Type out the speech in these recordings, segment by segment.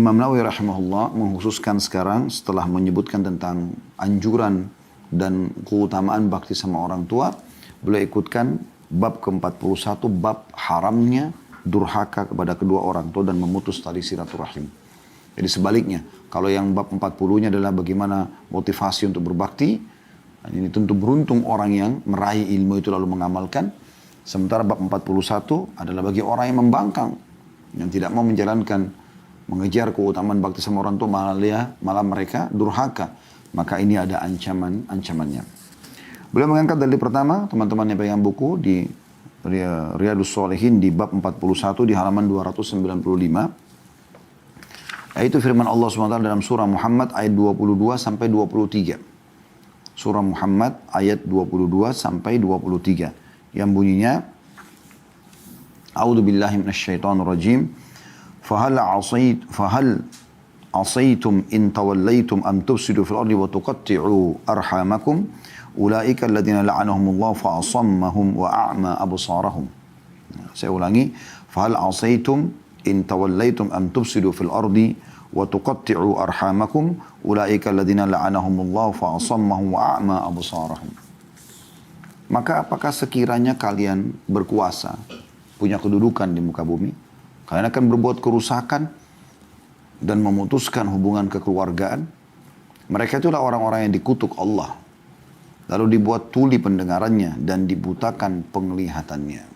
Imam Nawawi rahimahullah mengkhususkan sekarang setelah menyebutkan tentang anjuran dan keutamaan bakti sama orang tua, beliau ikutkan bab ke-41, bab haramnya durhaka kepada kedua orang tua dan memutus tali silaturahim. Jadi sebaliknya, kalau yang bab 40-nya adalah bagaimana motivasi untuk berbakti, ini tentu beruntung orang yang meraih ilmu itu lalu mengamalkan. Sementara bab 41 adalah bagi orang yang membangkang, yang tidak mau menjalankan, mengejar keutamaan bakti sama orang tua, malah mereka durhaka. Maka ini ada ancamannya. Beliau mengangkat dalil pertama, teman-teman yang pegang buku di Riyadhus Shalihin di bab 41 di halaman 295. Yaitu firman Allah SWT dalam surah Muhammad ayat 22 sampai 23. Surah Muhammad ayat 22 sampai 23. Yang bunyinya, A'udzu billahi minasyaitonir rajim. Fahal asaitum in tawallaitum an tufsidu fil ardi wa tuqatti'u arhamakum ulaika alladziina la'anahumullahu fa asammahum wa a'ma absarahum. Saya ulangi, fahal asaitum in tawallaitum an tufsidu fil ardi wa tuqatti'u arhamakum ulaika alladziina la'anahumullahu fa asammahum wa a'ma absarahum. Maka apakah sekiranya kalian berkuasa, punya kedudukan di muka bumi, kalian akan berbuat kerusakan dan memutuskan hubungan kekeluargaan? Mereka itulah orang-orang yang dikutuk Allah. Lalu dibuat tuli pendengarannya dan dibutakan penglihatannya.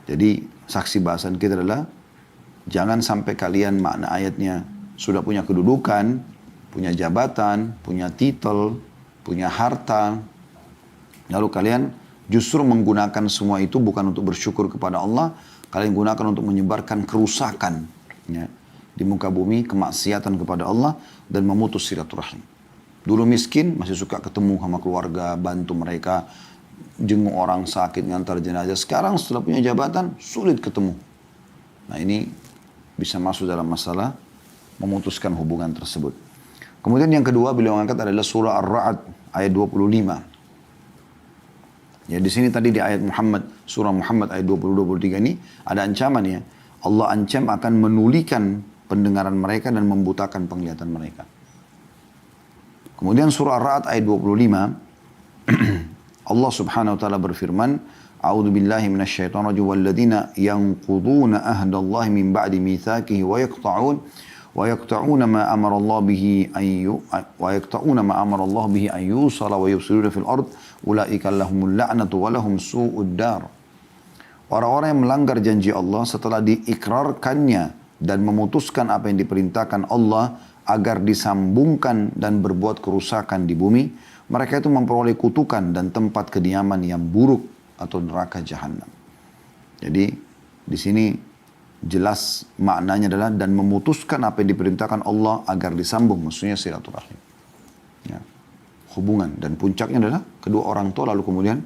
Jadi saksi bahasan kita adalah, jangan sampai kalian makna ayatnya sudah punya kedudukan, punya jabatan, punya titel, punya harta. Lalu kalian justru menggunakan semua itu bukan untuk bersyukur kepada Allah, kalian gunakan untuk menyebarkan kerusakan ya, di muka bumi, kemaksiatan kepada Allah dan memutus silaturahim. Dulu miskin, masih suka ketemu sama keluarga, bantu mereka, jenguk orang sakit, ngantar jenazah. Sekarang setelah punya jabatan, sulit ketemu. Nah ini bisa masuk dalam masalah memutuskan hubungan tersebut. Kemudian yang kedua beliau angkat adalah surah Ar-Ra'd ayat 25. Ya di sini tadi di ayat Muhammad, surah Muhammad ayat 20-23 ini ada ancaman ya. Allah ancam akan menulikan pendengaran mereka dan membutakan penglihatan mereka. Kemudian surah Ar-Ra'd ayat 25, Allah subhanahu wa ta'ala berfirman, A'udzu billahi minasyaitonir rajim walladzina yanquduna ahdallahi min ba'di mitsaqihi wa yaqta'una ma amara Allah bihi an yusala wa yufsiduna fil ard ulaika lahumul la'natu wa lahum su'ud dar. Orang-orang yang melanggar janji Allah setelah diikrarkannya dan memutuskan apa yang diperintahkan Allah agar disambungkan dan berbuat kerusakan di bumi, mereka itu memperoleh kutukan dan tempat kediaman yang buruk atau neraka jahanam. Jadi di sini jelas maknanya adalah dan memutuskan apa yang diperintahkan Allah agar disambung, maksudnya silaturahim. Ya. Hubungan dan puncaknya adalah kedua orang tua lalu kemudian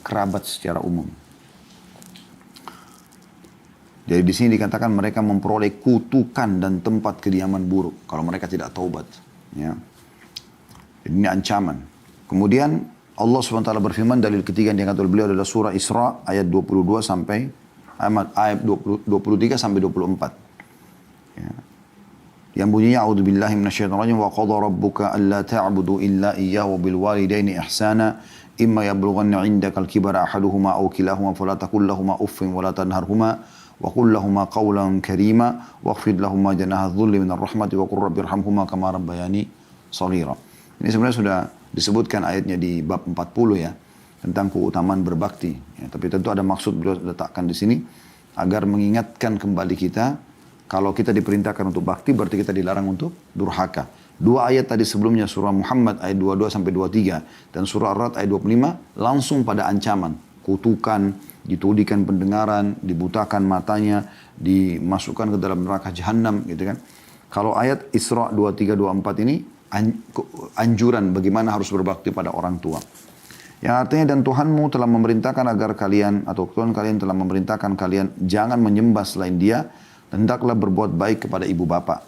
kerabat secara umum. Jadi di sini dikatakan mereka memperoleh kutukan dan tempat kediaman buruk kalau mereka tidak taubat. Ya. Ini ancaman. Kemudian Allah SWT berfirman, dalil ketiga yang diangkat oleh beliau adalah surah Isra ayat 22 sampai ayat 23 sampai 24. Ya. Yang bunyinya a'udzubillahi minasyaitonir rajim wa qadara rabbuka alla ta'budu illa iyyahu wa bil walidaini ihsana imma yablughanna 'indaka al-kibara ahaduhuma aw kilahuma fala taqul lahumu uffin wa la tanharhuma wa qul lahumu qawlan karima wakhfid lahumu janaha dhulli minar rahmati wa qur rabbirhamhuma kama rabbayani shaghira. Ini sebenarnya sudah disebutkan ayatnya di bab 40 ya, tentang keutamaan berbakti. Ya, tapi tentu ada maksud beliau letakkan di sini agar mengingatkan kembali kita kalau kita diperintahkan untuk bakti berarti kita dilarang untuk durhaka. Dua ayat tadi sebelumnya surah Muhammad ayat 22 sampai 23 dan surah Ar-Ra'd ayat 25 langsung pada ancaman, kutukan, ditulikan pendengaran, dibutakan matanya, dimasukkan ke dalam neraka jahanam gitu kan. Kalau ayat Isra 23 24 ini anjuran bagaimana harus berbakti pada orang tua. Yang artinya dan Tuhanmu telah memerintahkan agar kalian atau Tuhan kalian telah memerintahkan kalian jangan menyembah selain Dia, hendaklah berbuat baik kepada ibu bapa.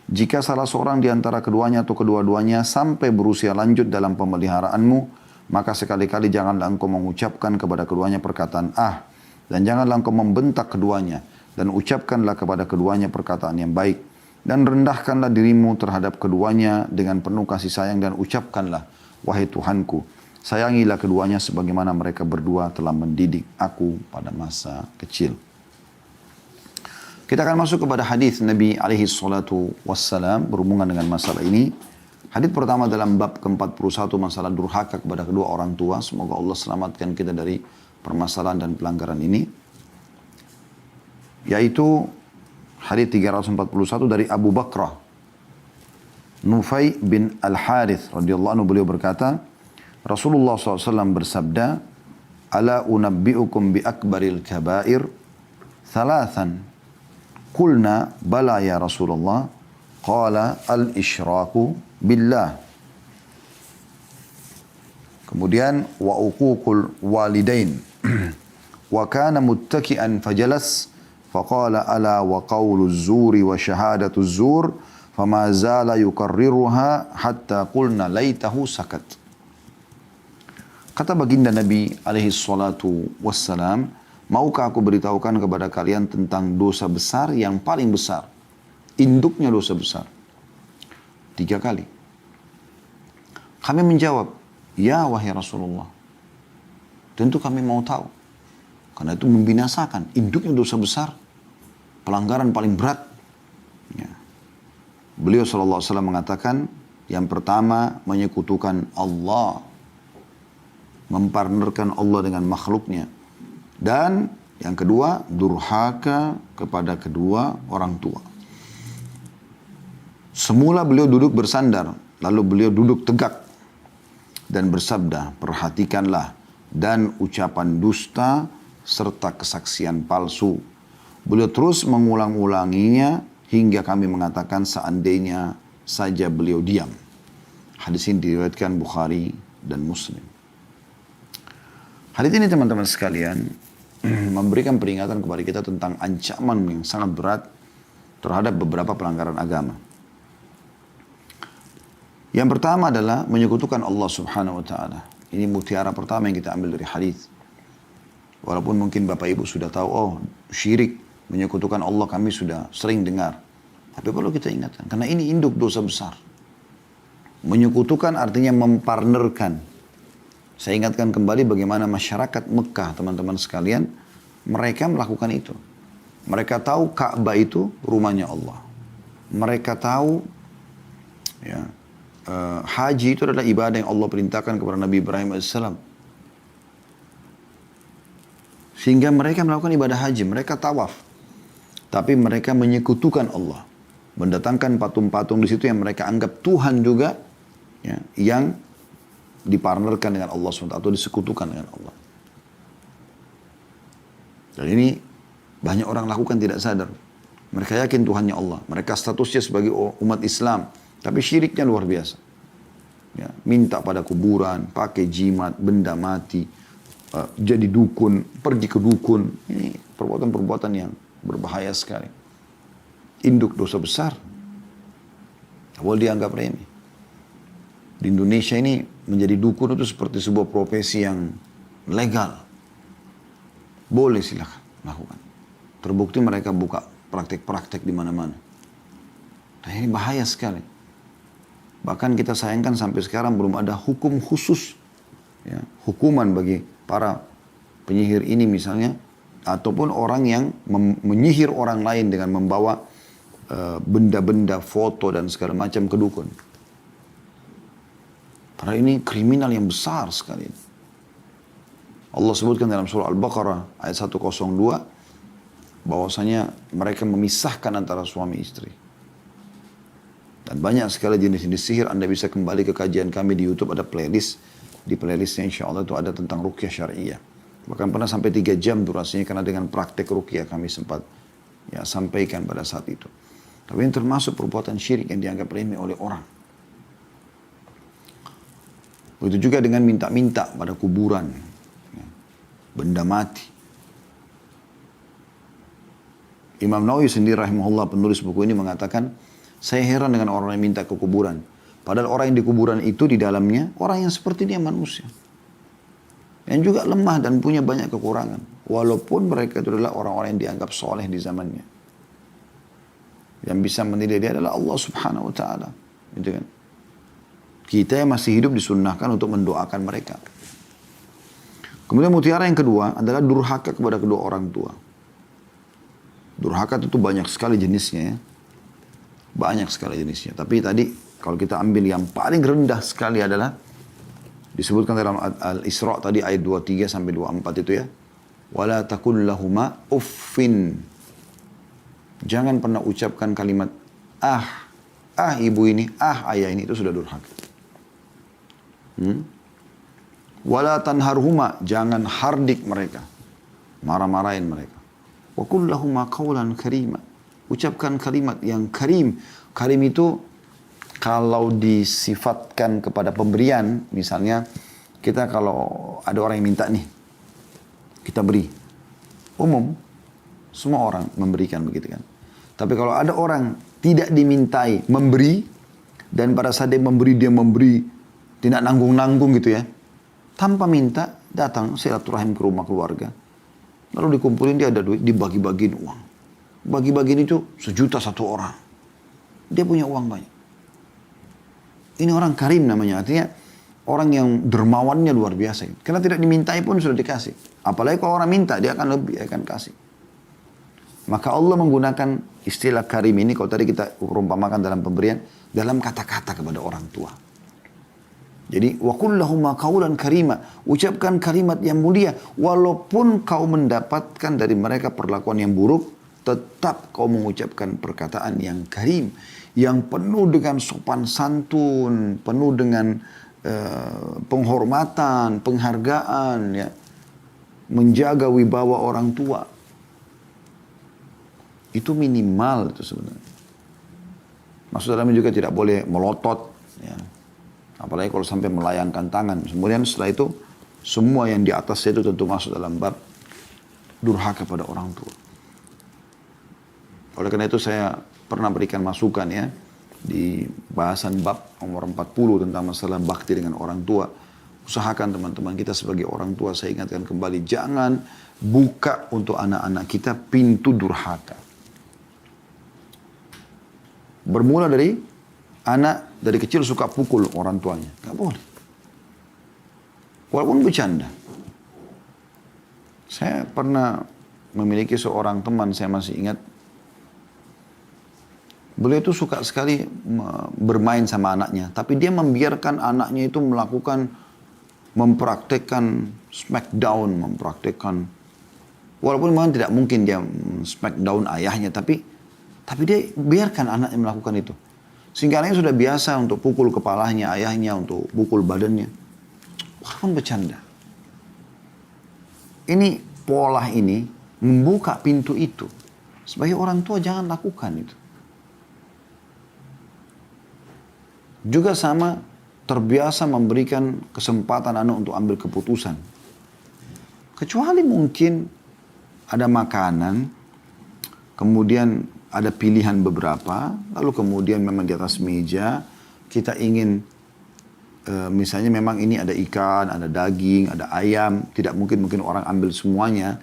Jika salah seorang di antara keduanya atau kedua-duanya sampai berusia lanjut dalam pemeliharaanmu, maka sekali-kali janganlah engkau mengucapkan kepada keduanya perkataan dan janganlah engkau membentak keduanya dan ucapkanlah kepada keduanya perkataan yang baik. Dan rendahkanlah dirimu terhadap keduanya dengan penuh kasih sayang dan ucapkanlah, wahai Tuhanku, sayangilah keduanya sebagaimana mereka berdua telah mendidik aku pada masa kecil. Kita akan masuk kepada hadis Nabi alaihi salatu wassalam berhubungan dengan masalah ini. Hadis pertama dalam bab ke-41 masalah durhaka kepada kedua orang tua. Semoga Allah selamatkan kita dari permasalahan dan pelanggaran ini. Yaitu hadis 341 dari Abu Bakrah Nufai bin Al-Harith radhiyallahu anhu, beliau berkata, Rasulullah SAW bersabda, Ala unabbi'ukum bi akbaril kabair thalathan. Qulna bala ya Rasulullah. Qala al-isyraku billah. Kemudian wa uququl walidain. Wa kana muttaki'an fajalas. Faqala ala wa qawluz zuri wa syahadatul zur. Fama zala yukarriruha hatta qulna laitahu sakat. Kata baginda Nabi alaihi salatu wassalam, maukah aku beritahukan kepada kalian tentang dosa besar yang paling besar? Induknya dosa besar. 3 kali. Kami menjawab, ya wahai Rasulullah. Tentu kami mau tahu. Karena itu membinasakan. Induknya dosa besar. Pelanggaran paling berat. Ya. Beliau SAW mengatakan, yang pertama menyekutukan Allah. Mempartnerkan Allah dengan makhluknya. Dan yang kedua, durhaka kepada kedua orang tua. Semula beliau duduk bersandar, lalu beliau duduk tegak dan bersabda, perhatikanlah dan ucapan dusta serta kesaksian palsu. Beliau terus mengulang-ulanginya hingga kami mengatakan seandainya saja beliau diam. Hadis ini diriwayatkan Bukhari dan Muslim. Hadis ini teman-teman sekalian memberikan peringatan kepada kita tentang ancaman yang sangat berat terhadap beberapa pelanggaran agama. Yang pertama adalah menyekutukan Allah Subhanahu wa taala. Ini mutiara pertama yang kita ambil dari hadis. Walaupun mungkin Bapak Ibu sudah tahu, oh syirik, menyekutukan Allah kami sudah sering dengar. Tapi perlu kita ingatkan, karena ini induk dosa besar. Menyekutukan artinya mempartnerkan. Saya ingatkan kembali bagaimana masyarakat Mekah, teman-teman sekalian, mereka melakukan itu. Mereka tahu Ka'bah itu rumahnya Allah. Mereka tahu ya, haji itu adalah ibadah yang Allah perintahkan kepada Nabi Ibrahim AS. Sehingga mereka melakukan ibadah haji, mereka tawaf. Tapi mereka menyekutukan Allah. Mendatangkan patung-patung di situ yang mereka anggap Tuhan juga, ya, yang dipartnerkan dengan Allah SWT atau disekutukan dengan Allah. Dan ini banyak orang lakukan tidak sadar. Mereka yakin Tuhannya Allah. Mereka statusnya sebagai umat Islam. Tapi syiriknya luar biasa. Ya, minta pada kuburan, pakai jimat, benda mati, jadi dukun, pergi ke dukun. Ini perbuatan-perbuatan yang berbahaya sekali. Induk dosa besar. Awal dianggap remeh. Di Indonesia ini menjadi dukun itu seperti sebuah profesi yang legal. Boleh silakan lakukan. Terbukti mereka buka praktek-praktek di mana-mana. Dan ini bahaya sekali. Bahkan kita sayangkan sampai sekarang belum ada hukum khusus. Ya, hukuman bagi para penyihir ini misalnya. Ataupun orang yang menyihir orang lain dengan membawa benda-benda, foto dan segala macam ke dukun. Karena ini kriminal yang besar sekali. Allah sebutkan dalam surah Al-Baqarah ayat 102 bahwasanya mereka memisahkan antara suami istri. Dan banyak sekali jenis-jenis sihir. Anda bisa kembali ke kajian kami di YouTube, ada playlist. Di playlistnya insya Allah itu ada tentang ruqyah syariah. Bahkan pernah sampai 3 jam durasinya karena dengan praktek ruqyah kami sempat ya, sampaikan pada saat itu. Tapi ini termasuk perbuatan syirik yang dianggap remeh oleh orang. Begitu juga dengan minta-minta pada kuburan. Ya, benda mati. Imam Nawawi sendiri rahimahullah penulis buku ini mengatakan, saya heran dengan orang yang minta ke kuburan. Padahal orang yang di kuburan itu di dalamnya orang yang seperti dia manusia. Yang juga lemah dan punya banyak kekurangan. walaupun mereka itu adalah orang-orang yang dianggap soleh di zamannya. Yang bisa menilai dia adalah Allah Subhanahu Wa Taala, gitu kan? Kita yang masih hidup disunnahkan untuk mendoakan mereka. Kemudian mutiara yang kedua adalah durhaka kepada kedua orang tua. Durhaka itu banyak sekali jenisnya ya. Banyak sekali jenisnya. Tapi tadi kalau kita ambil yang paling rendah sekali adalah disebutkan dalam Al-Isra tadi ayat 23 sampai 24 itu ya. Wala taqul lahuma uffin. Jangan pernah ucapkan kalimat ibu ini, ayah ini, itu sudah durhaka. Wala tanharhuma, jangan hardik mereka. Marah-marahin mereka. Wa qul lahuma qawlan karima. Ucapkan kalimat yang karim. Karim itu kalau disifatkan kepada pemberian, misalnya kita kalau ada orang yang minta nih, kita beri. Umum, semua orang memberikan begitu kan. Tapi kalau ada orang tidak dimintai memberi, dan pada saat dia memberi, tidak nanggung-nanggung gitu ya. Tanpa minta, datang silaturahim ke rumah keluarga. Lalu dikumpulin, dia ada duit, dibagi-bagiin uang. Bagi-bagiin itu 1 juta 1 orang. Dia punya uang banyak. Ini orang karim namanya, artinya orang yang dermawannya luar biasa. Karena tidak dimintai pun sudah dikasih. Apalagi kalau orang minta, dia akan lebih, dia akan kasih. Maka Allah menggunakan istilah karim ini, kalau tadi kita umpamakan dalam pemberian, dalam kata-kata kepada orang tua. Jadi, wa qul lahuma qawlan karima, ucapkan kalimat yang mulia, walaupun kau mendapatkan dari mereka perlakuan yang buruk, tetap kau mengucapkan perkataan yang karim, yang penuh dengan sopan santun, penuh dengan penghormatan, penghargaan, ya, menjaga wibawa orang tua. Itu minimal itu sebenarnya. Maksud dalamnya juga tidak boleh melotot, ya. Apalagi kalau sampai melayangkan tangan. Kemudian setelah itu, semua yang di atas itu tentu masuk dalam bab durhaka pada orang tua. Oleh karena itu saya pernah berikan masukan ya, di bahasan bab nomor 40 tentang masalah bakti dengan orang tua. Usahakan teman-teman kita sebagai orang tua, saya ingatkan kembali, jangan buka untuk anak-anak kita pintu durhaka. Bermula dari anak dari kecil suka pukul orang tuanya. Gak boleh. Walaupun bercanda. Saya pernah memiliki seorang teman, saya masih ingat. Beliau itu suka sekali bermain sama anaknya. Tapi dia membiarkan anaknya itu mempraktekkan smackdown, walaupun memang tidak mungkin dia smackdown ayahnya, tapi dia biarkan anaknya melakukan itu. Sehingga anaknya sudah biasa untuk pukul kepalanya ayahnya, untuk pukul badannya. Walaupun bercanda. Ini pola ini membuka pintu itu. Sebagai orang tua jangan lakukan itu. Juga sama, terbiasa memberikan kesempatan anak untuk ambil keputusan. Kecuali mungkin ada makanan, kemudian ada pilihan beberapa, lalu kemudian memang di atas meja kita ingin, misalnya memang ini ada ikan, ada daging, ada ayam, tidak mungkin orang ambil semuanya.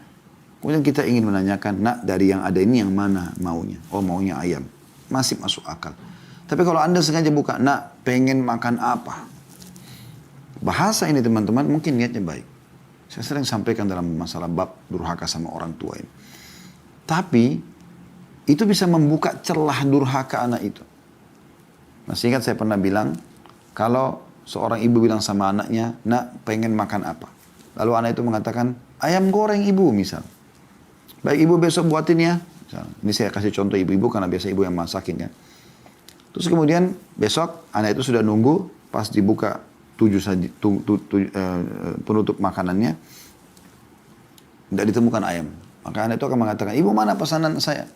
Kemudian kita ingin menanyakan, nak dari yang ada ini yang mana maunya? Oh maunya ayam, masih masuk akal. Tapi kalau anda sengaja buka, nak pengen makan apa? Bahasa ini teman-teman mungkin niatnya baik. Saya sering sampaikan dalam masalah bab durhaka sama orang tua ini. Tapi itu bisa membuka celah durhaka anak itu. Masih ingat saya pernah bilang, kalau seorang ibu bilang sama anaknya, nak pengen makan apa? Lalu anak itu mengatakan, ayam goreng ibu misal. Baik ibu besok buatin ya. Misal. Ini saya kasih contoh ibu-ibu karena biasa ibu yang masakin ya. Terus kemudian besok anak itu sudah nunggu pas dibuka penutup makanannya, tidak ditemukan ayam. Maka anak itu akan mengatakan, ibu mana pesanan saya?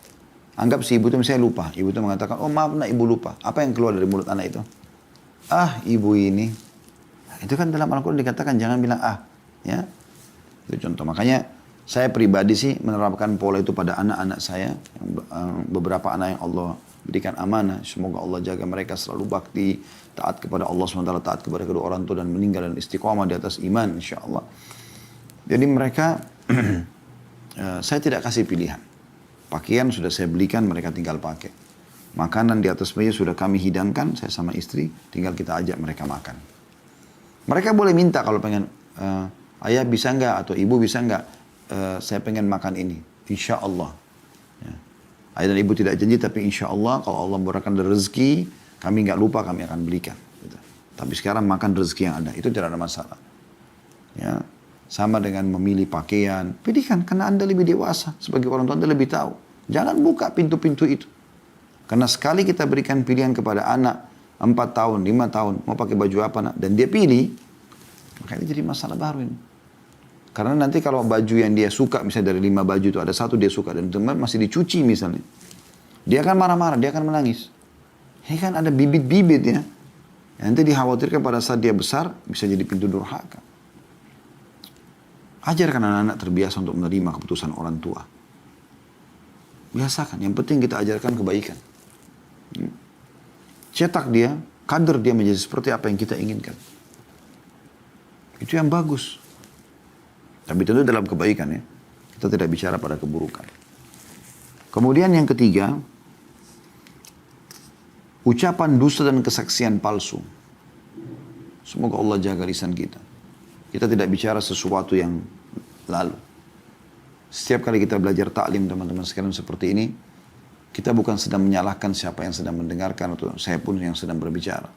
Anggap si ibu itu misalnya lupa. Ibu itu mengatakan, oh maaf nak ibu lupa. Apa yang keluar dari mulut anak itu? Ibu ini. Nah, itu kan dalam Al-Quran dikatakan jangan bilang ya. Itu contoh. Makanya saya pribadi sih menerapkan pola itu pada anak-anak saya. Beberapa anak yang Allah berikan amanah. Semoga Allah jaga mereka selalu bakti, taat kepada Allah SWT, taat kepada kedua orang tua dan meninggal dan istiqamah di atas iman insyaAllah. Jadi mereka saya tidak kasih pilihan. Pakaian sudah saya belikan, mereka tinggal pakai. Makanan di atas meja sudah kami hidangkan, saya sama istri, tinggal kita ajak mereka makan. Mereka boleh minta kalau pengen, ayah bisa nggak atau ibu bisa nggak, saya pengen makan ini. Insya Allah. Ya. Ayah dan ibu tidak janji, tapi insya Allah kalau Allah memberikan rezeki, kami nggak lupa, kami akan belikan. Gitu. Tapi sekarang makan rezeki yang ada, itu tidak ada masalah. Ya. Sama dengan memilih pakaian, pilihkan karena Anda lebih dewasa. Sebagai orang tua Anda lebih tahu. Jangan buka pintu-pintu itu. Karena sekali kita berikan pilihan kepada anak 4 tahun, 5 tahun, mau pakai baju apa nak, dan dia pilih, maka ini jadi masalah baru ini. Karena nanti kalau baju yang dia suka, misalnya dari 5 baju itu ada 1 dia suka dan teman masih dicuci misalnya, dia akan marah-marah, dia akan menangis. Ini kan ada bibit-bibit ya. Nanti dikhawatirkan pada saat dia besar bisa jadi pintu durhaka. Ajarkan anak-anak terbiasa untuk menerima keputusan orang tua. Biasakan, yang penting kita ajarkan kebaikan. Cetak dia, kader dia menjadi seperti apa yang kita inginkan. Itu yang bagus. Tapi tentu dalam kebaikan ya. Kita tidak bicara pada keburukan. Kemudian yang ketiga, ucapan dusta dan kesaksian palsu. Semoga Allah jaga lisan kita. Kita tidak bicara sesuatu yang lalu. Setiap kali kita belajar taklim teman-teman sekalian seperti ini, kita bukan sedang menyalahkan siapa yang sedang mendengarkan atau saya pun yang sedang berbicara.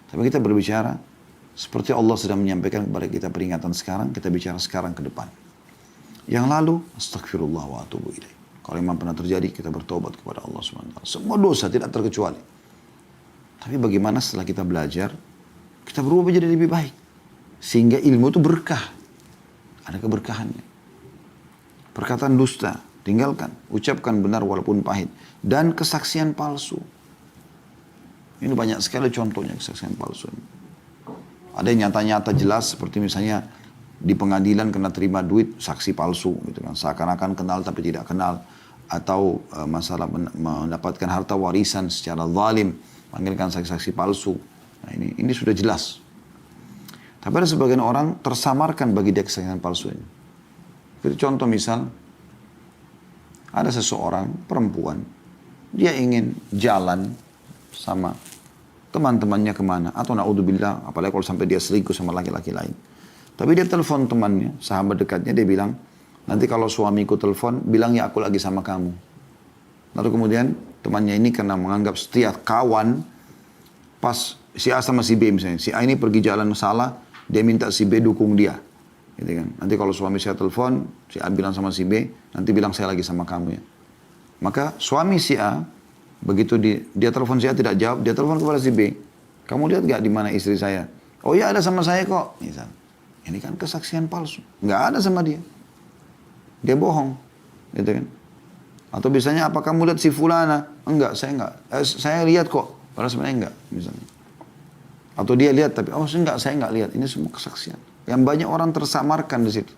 Tapi kita berbicara seperti Allah sedang menyampaikan kepada kita peringatan sekarang, kita bicara sekarang ke depan. Yang lalu, astagfirullah wa atubu ilaih. Kalau memang pernah terjadi, kita bertobat kepada Allah SWT. Semua dosa tidak terkecuali. Tapi bagaimana setelah kita belajar, kita berubah menjadi lebih baik. Sehingga ilmu itu berkah. Ada keberkahannya. Perkataan dusta, tinggalkan. Ucapkan benar walaupun pahit. Dan kesaksian palsu. Ini banyak sekali contohnya kesaksian palsu. Ada yang nyata-nyata jelas seperti misalnya di pengadilan kena terima duit saksi palsu gitu kan. Seakan-akan kenal tapi tidak kenal. Atau masalah mendapatkan harta warisan secara zalim. Panggilkan saksi-saksi palsu. Nah ini sudah jelas. Tapi ada sebagian orang tersamarkan bagi dia kesaksian palsu ini. Jadi contoh misal, ada seseorang perempuan, dia ingin jalan sama teman-temannya kemana. Atau na'udzubillah, apalagi kalau sampai dia selingkuh sama laki-laki lain. Tapi dia telepon temannya, sahabat dekatnya, dia bilang, nanti kalau suamiku telepon, bilang ya aku lagi sama kamu. Lalu kemudian temannya ini karena menganggap setia kawan, pas si A sama si B misalnya, si A ini pergi jalan salah, dia minta si B dukung dia. Gitu kan. Nanti kalau suami saya telepon, si A bilang sama si B, nanti bilang saya lagi sama kamu ya. Maka suami si A, begitu dia telepon si A tidak jawab, dia telepon kepada si B. Kamu lihat gak di mana istri saya? Oh iya ada sama saya kok. Misal. Ini kan kesaksian palsu. Nggak ada sama dia. Dia bohong. Gitu kan. Atau biasanya apa kamu lihat si fulana? Enggak, saya enggak. Saya lihat kok. Padahal sebenarnya enggak. Misalnya. Atau dia lihat tapi enggak, saya enggak lihat. Ini semua kesaksian. Yang banyak orang tersamarkan di situ.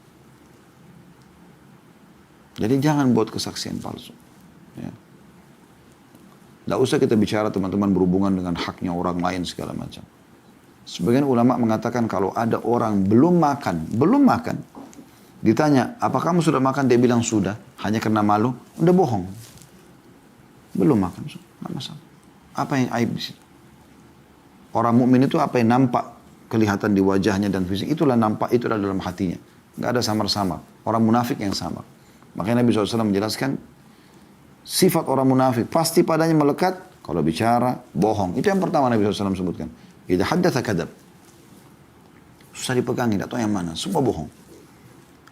Jadi jangan buat kesaksian palsu. Ya. Tidak usah kita bicara teman-teman berhubungan dengan haknya orang lain segala macam. Sebagian ulama mengatakan kalau ada orang belum makan, ditanya, apa kamu sudah makan? Dia bilang sudah, hanya karena malu, udah bohong. Belum makan, nggak masalah. Apa yang aib di situ? Orang mukmin itu apa yang nampak kelihatan di wajahnya dan fisik, itulah nampak, itulah dalam hatinya. Nggak ada samar-samar. Orang munafik yang samar. Makanya Nabi SAW menjelaskan, sifat orang munafik pasti padanya melekat kalau bicara bohong. Itu yang pertama Nabi SAW sebutkan. Idza haddatsa kadzab. Susah dipegang, tidak tahu yang mana. Semua bohong.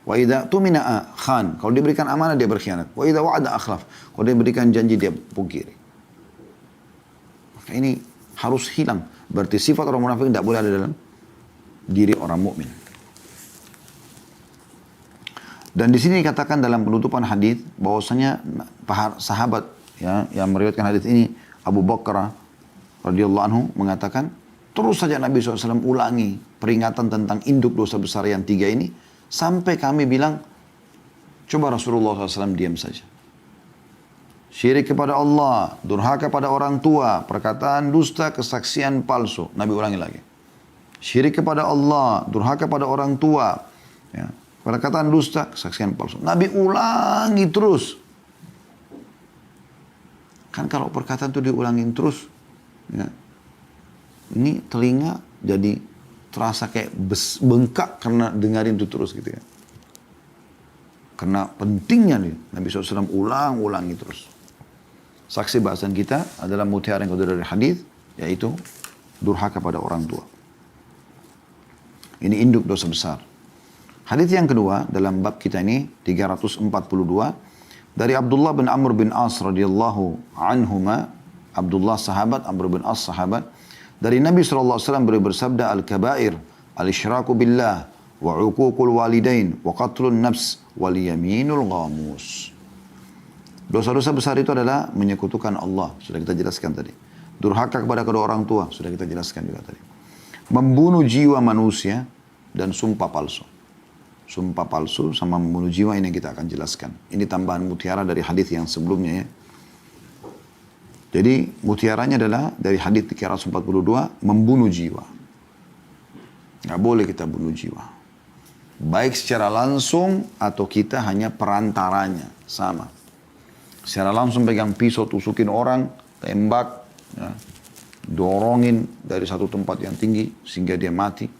Wa idza tumina khan. Kalau diberikan amanah dia berkhianat. Wa idza wa'ada akhlaf. Kalau dia berikan janji dia pungkiri. Maka ini harus hilang. Berarti sifat orang munafik tidak boleh ada dalam diri orang mukmin. Dan di sini dikatakan dalam penutupan hadis bahwasanya sahabat ya yang meriwayatkan hadis ini Abu Bakar radhiyallahu anhu mengatakan terus saja Nabi SAW ulangi peringatan tentang induk dosa besar yang 3 ini sampai kami bilang coba Rasulullah SAW diam saja. Syirik kepada Allah, durhaka pada orang tua, perkataan dusta, kesaksian palsu. Nabi ulangi lagi. Syirik kepada Allah, durhaka pada orang tua, ya, Perkataan dusta, kesaksian palsu. Nabi ulangi terus. Kan kalau perkataan itu diulangin terus, ya, ini telinga jadi terasa kayak bengkak karena dengarin itu terus gitu ya. Karena pentingnya nih, Nabi SAW ulangi terus. Saksi bahasan kita adalah mutiara yang kedua dari hadis, yaitu durhaka pada orang tua. Ini induk dosa besar. Hadis yang kedua dalam bab kita ini 342 dari Abdullah bin Amr bin As radhiyallahu anhuma, Abdullah sahabat, Amr bin As sahabat, dari Nabi SAW beliau bersabda, al-kabair al-isyraku billah wa uququl walidain wa qatlun nafs wal yaminul ghamus. Dosa-dosa besar itu adalah menyekutukan Allah, sudah kita jelaskan tadi. Durhaka kepada kedua orang tua, sudah kita jelaskan juga tadi. Membunuh jiwa manusia dan sumpah palsu. Sumpah palsu sama membunuh jiwa ini kita akan jelaskan. Ini tambahan mutiara dari hadis yang sebelumnya ya. Jadi mutiaranya adalah dari hadis 342, membunuh jiwa. Nggak boleh kita bunuh jiwa. Baik secara langsung atau kita hanya perantaranya, sama. Secara langsung pegang pisau, tusukin orang, tembak, ya, dorongin dari satu tempat yang tinggi sehingga dia mati.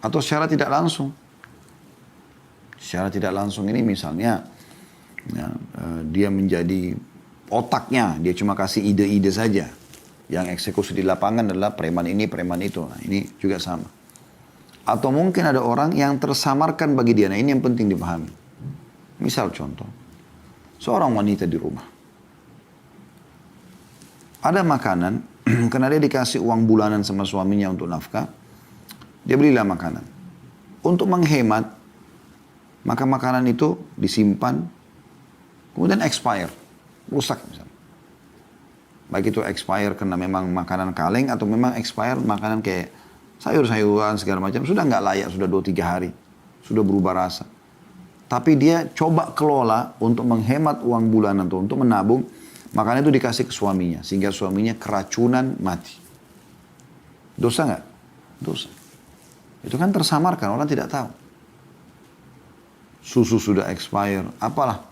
Atau secara tidak langsung. Secara tidak langsung ini misalnya ya, dia menjadi otaknya, dia cuma kasih ide-ide saja. Yang eksekusi di lapangan adalah preman ini, preman itu. Nah, ini juga sama. Atau mungkin ada orang yang tersamarkan bagi dia. Nah ini yang penting dipahami. Misal contoh, seorang wanita di rumah. Ada makanan, karena dia dikasih uang bulanan sama suaminya untuk nafkah, dia belilah makanan. Untuk menghemat, maka makanan itu disimpan, kemudian expire, rusak misalnya. Baik itu expire karena memang makanan kaleng, atau memang expire makanan kayak sayur-sayuran segala macam, sudah nggak layak, sudah 2-3 hari, sudah berubah rasa. Tapi dia coba kelola untuk menghemat uang bulanan itu, untuk menabung, makanan itu dikasih ke suaminya, sehingga suaminya keracunan mati. Dosa nggak? Dosa. Itu kan tersamarkan, orang tidak tahu. Susu sudah expire, apalah.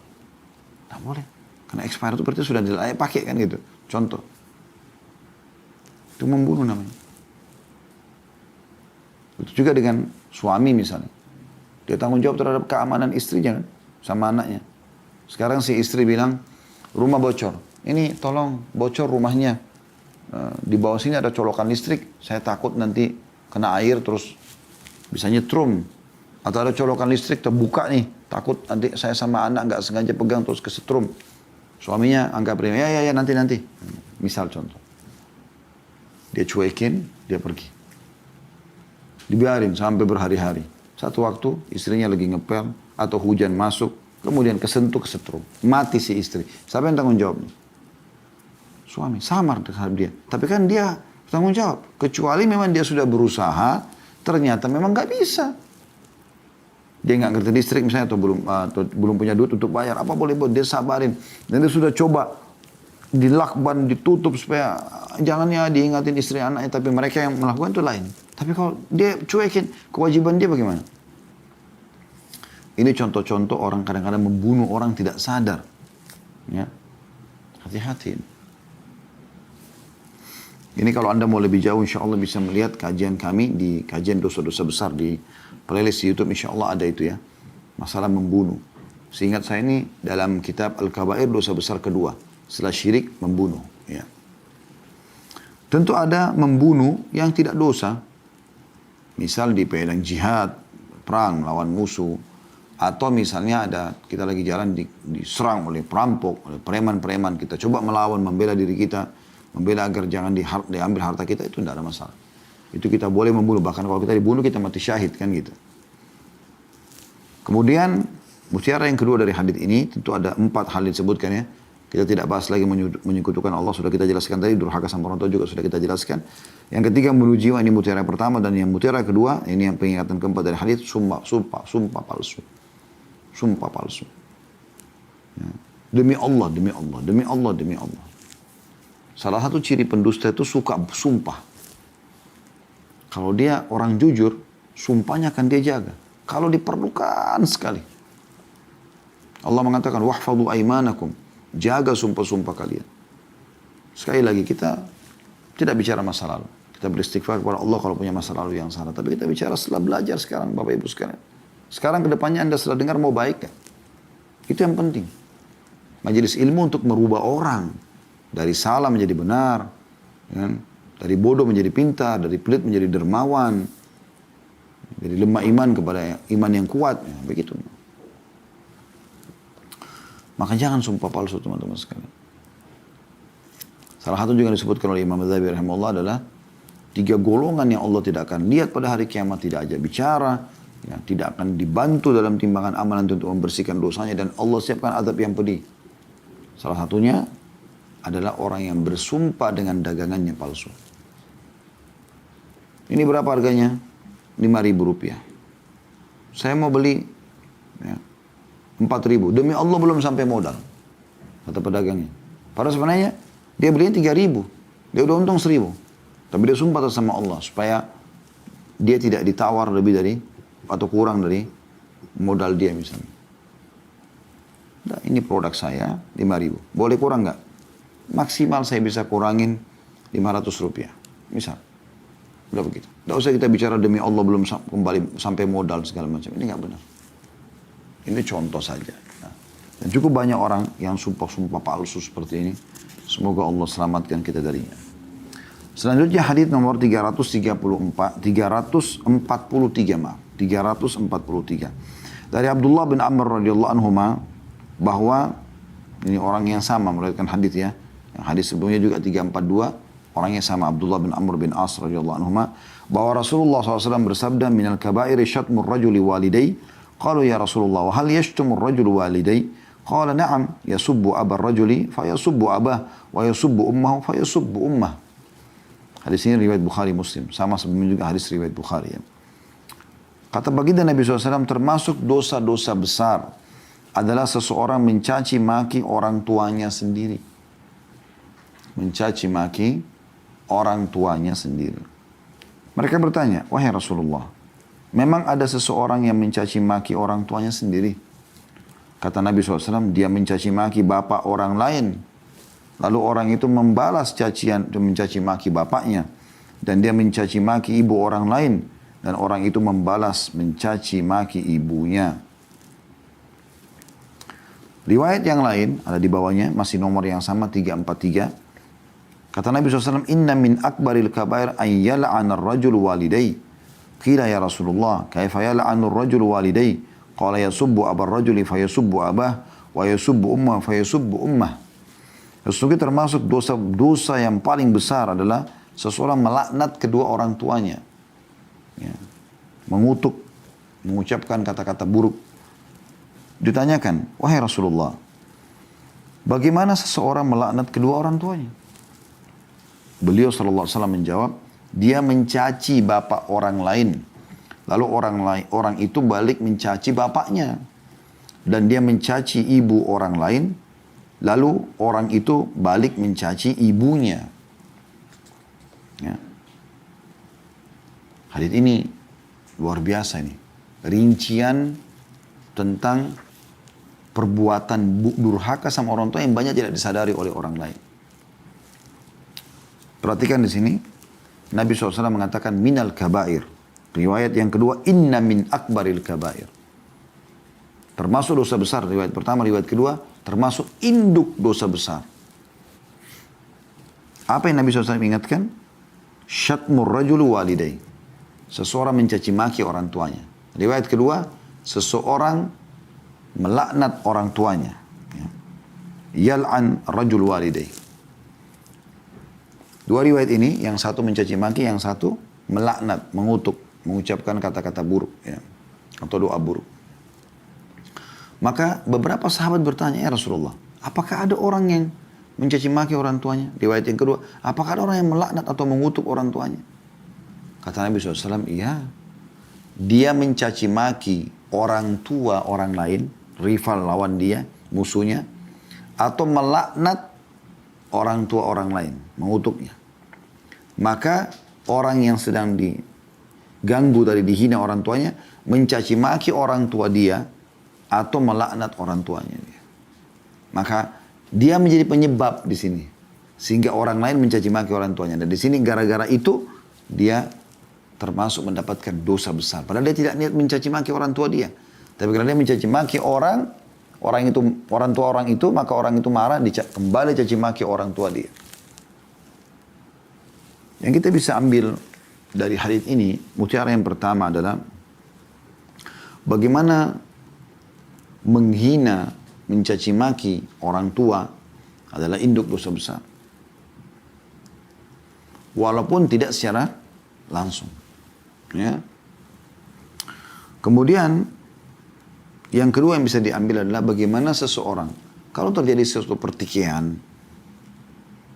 Tidak boleh. Karena expire itu berarti sudah tidak layak pakai kan gitu. Contoh. Itu membunuh namanya. Itu juga dengan suami misalnya. Dia tanggung jawab terhadap keamanan istrinya kan, sama anaknya. Sekarang si istri bilang, rumah bocor. Ini tolong bocor rumahnya. Di bawah sini ada colokan listrik. Saya takut nanti kena air terus bisa nyetrum. Atau ada colokan listrik terbuka nih. Takut nanti saya sama anak nggak sengaja pegang terus kesetrum. Suaminya anggap remeh, ya nanti. Misal contoh. Dia cuekin, dia pergi. Dibiarin sampai berhari-hari. Satu waktu istrinya lagi ngepel atau hujan masuk. Kemudian kesetrum. Mati si istri. Siapa yang tanggung jawab? Suami. Samar terhadap dia. Tapi kan dia tanggung jawab. Kecuali memang dia sudah berusaha. Ternyata memang nggak bisa. Dia nggak ngerti listrik misalnya atau belum punya duit untuk bayar. Apa boleh buat? Dia sabarin. Dan dia sudah coba dilakban, ditutup supaya jangan ya diingatin istri anaknya. Tapi mereka yang melakukan itu lain. Tapi kalau dia cuekin, kewajiban dia bagaimana? Ini contoh-contoh orang kadang-kadang membunuh orang tidak sadar. Ya, hati-hati. Ini kalau Anda mau lebih jauh, insya Allah bisa melihat kajian kami di kajian dosa-dosa besar di playlist di YouTube, insya Allah ada itu ya. Masalah membunuh. Seingat saya ini dalam kitab Al-Kabair dosa besar kedua. Setelah syirik, membunuh. Ya. Tentu ada membunuh yang tidak dosa. Misal di medan jihad, perang melawan musuh. Atau misalnya ada kita lagi jalan diserang oleh perampok, oleh preman-preman. Kita coba melawan, membela diri kita. Membela agar jangan diambil harta kita, itu tidak ada masalah. Itu kita boleh membunuh. Bahkan kalau kita dibunuh, kita mati syahid kan gitu. Kemudian, mutiara yang kedua dari hadis ini, tentu ada 4 hal disebutkan ya. Kita tidak bahas lagi menyekutukan Allah. Sudah kita jelaskan tadi, durhaka sama orang tua juga sudah kita jelaskan. Yang ketiga, membunuh jiwa, ini mutiara yang pertama. Dan yang mutiara kedua, ini yang pengingatan keempat dari hadis, sumpah palsu. Sumpah palsu. Ya. Demi Allah. Salah satu ciri pendusta itu suka sumpah. Kalau dia orang jujur, sumpahnya akan dia jaga. kalau diperlukan sekali. Allah mengatakan, wahfadhu aimanakum, jaga sumpah-sumpah kalian. Sekali lagi, kita tidak bicara masa lalu. Kita beristighfar kepada Allah kalau punya masa lalu yang salah. Tapi kita bicara setelah belajar sekarang, Bapak Ibu sekalian. Sekarang kedepannya Anda setelah dengar mau baik kan? Itu yang penting. Majelis ilmu untuk merubah orang. Dari salah menjadi benar. Ya. Dari bodoh menjadi pintar. Dari pelit menjadi dermawan. Dari lemah iman kepada iman yang kuat. Ya, begitu. Maka jangan sumpah palsu teman-teman sekalian. Salah satu juga disebutkan oleh Imam Adzabi rahimahullah adalah 3 golongan yang Allah tidak akan lihat pada hari kiamat, tidak ajak bicara, ya, tidak akan dibantu dalam timbangan amalan untuk membersihkan dosanya, dan Allah siapkan azab yang pedih. Salah satunya adalah orang yang bersumpah dengan dagangannya palsu. Ini berapa harganya? 5.000 rupiah. Saya mau beli ya, 4.000. Demi Allah belum sampai modal, kata pedagangnya. Padahal sebenarnya dia belinya 3.000. Dia udah untung 1.000. Tapi dia sumpah atas sama Allah supaya dia tidak ditawar lebih dari atau kurang dari modal dia misalnya. Nah, ini produk saya 5.000. Boleh kurang nggak? Maksimal saya bisa kurangin 500 rupiah. Misal. Udah begitu. Nggak usah kita bicara demi Allah belum kembali sampai modal segala macam. Ini nggak benar. Ini contoh saja. Nah, dan cukup banyak orang yang sumpah-sumpah palsu seperti ini. Semoga Allah selamatkan kita darinya. Selanjutnya hadis nomor 343, maaf. 343. Dari Abdullah bin Amr radhiyallahu anhuma bahwa ini orang yang sama meriwayatkan hadis ya. Yang hadis sebelumnya juga 342, orangnya sama, Abdullah bin Amr bin As radhiyallahu anhuma, bahwa Rasulullah SAW bersabda, minal kabairi syatmur rajuli walidai. Qalu ya Rasulullah, wa hal yashtumur rajulu walidai? Qala na'am, yasubbu abar rajuli fayasubbu abah wa yasubbu ummahu fayasubbu ummah. Hadis ini riwayat Bukhari Muslim. Sama sebelumnya juga hadis riwayat Bukhari ya. Kata baginda Nabi SAW, termasuk dosa-dosa besar adalah seseorang mencaci maki orang tuanya sendiri. Mencaci maki orang tuanya sendiri. Mereka bertanya, wahai Rasulullah, memang ada seseorang yang mencaci maki orang tuanya sendiri? Kata Nabi SAW, dia mencaci maki bapak orang lain. Lalu orang itu membalas cacian, mencaci maki bapaknya. Dan dia mencaci maki ibu orang lain. Dan orang itu membalas mencaci maki ibunya. Riwayat yang lain, ada di bawahnya, masih nomor yang sama, 343. Kata Nabi SAW, inna min akbaril kabair an yal'ana ar-rajul walidai. Qila ya Rasulullah, kaifa yal'anu ar-rajul walidai? Qala yasubbu abar rajuli fayasubbu abah wa yasubbu ummah fayasubbu ummah. Sesungguhnya termasuk dosa yang paling besar adalah seseorang melaknat kedua orang tuanya. Ya. Mengutuk, mengucapkan kata-kata buruk. Ditanyakan, wahai Rasulullah, bagaimana seseorang melaknat kedua orang tuanya? Beliau SAW menjawab, dia mencaci bapak orang lain. Lalu orang itu balik mencaci bapaknya. Dan dia mencaci ibu orang lain. Lalu orang itu balik mencaci ibunya. Ya. Hadits ini luar biasa ini. Rincian tentang perbuatan durhaka sama orang tua yang banyak tidak disadari oleh orang lain. Perhatikan di sini. Nabi SAW mengatakan minal kabair. Riwayat yang kedua, inna min akbaril kabair. Termasuk dosa besar. Riwayat pertama, riwayat kedua, termasuk induk dosa besar. Apa yang Nabi SAW ingatkan? Syatmur rajulu walidai. Seseorang mencaci maki orang tuanya. Riwayat kedua, seseorang melaknat orang tuanya. Yal'an rajul walidai. Dua riwayat ini, yang satu mencaci maki, yang satu melaknat, mengutuk, mengucapkan kata-kata buruk ya, atau doa buruk. Maka beberapa sahabat bertanya, ya Rasulullah, apakah ada orang yang mencaci maki orang tuanya? Riwayat yang kedua, apakah ada orang yang melaknat atau mengutuk orang tuanya? Kata Nabi SAW, iya. Dia mencaci maki orang tua orang lain, rival lawan dia, musuhnya, atau melaknat orang tua orang lain, mengutuknya. Maka orang yang sedang diganggu dari dihina orang tuanya, mencaci maki orang tua dia atau melaknat orang tuanya dia. Maka dia menjadi penyebab di sini sehingga orang lain mencaci maki orang tuanya. Dan di sini gara-gara itu dia termasuk mendapatkan dosa besar. Padahal dia tidak niat mencaci maki orang tua dia. Tapi karena dia mencaci maki orang tua orang itu, maka orang itu marah, kembali caci maki orang tua dia. Yang kita bisa ambil dari hadis ini, mutiara yang pertama adalah bagaimana menghina, mencaci maki orang tua adalah induk dosa besar. Walaupun tidak secara langsung. Ya. Kemudian yang kedua yang bisa diambil adalah bagaimana seseorang kalau terjadi sesuatu pertikaian,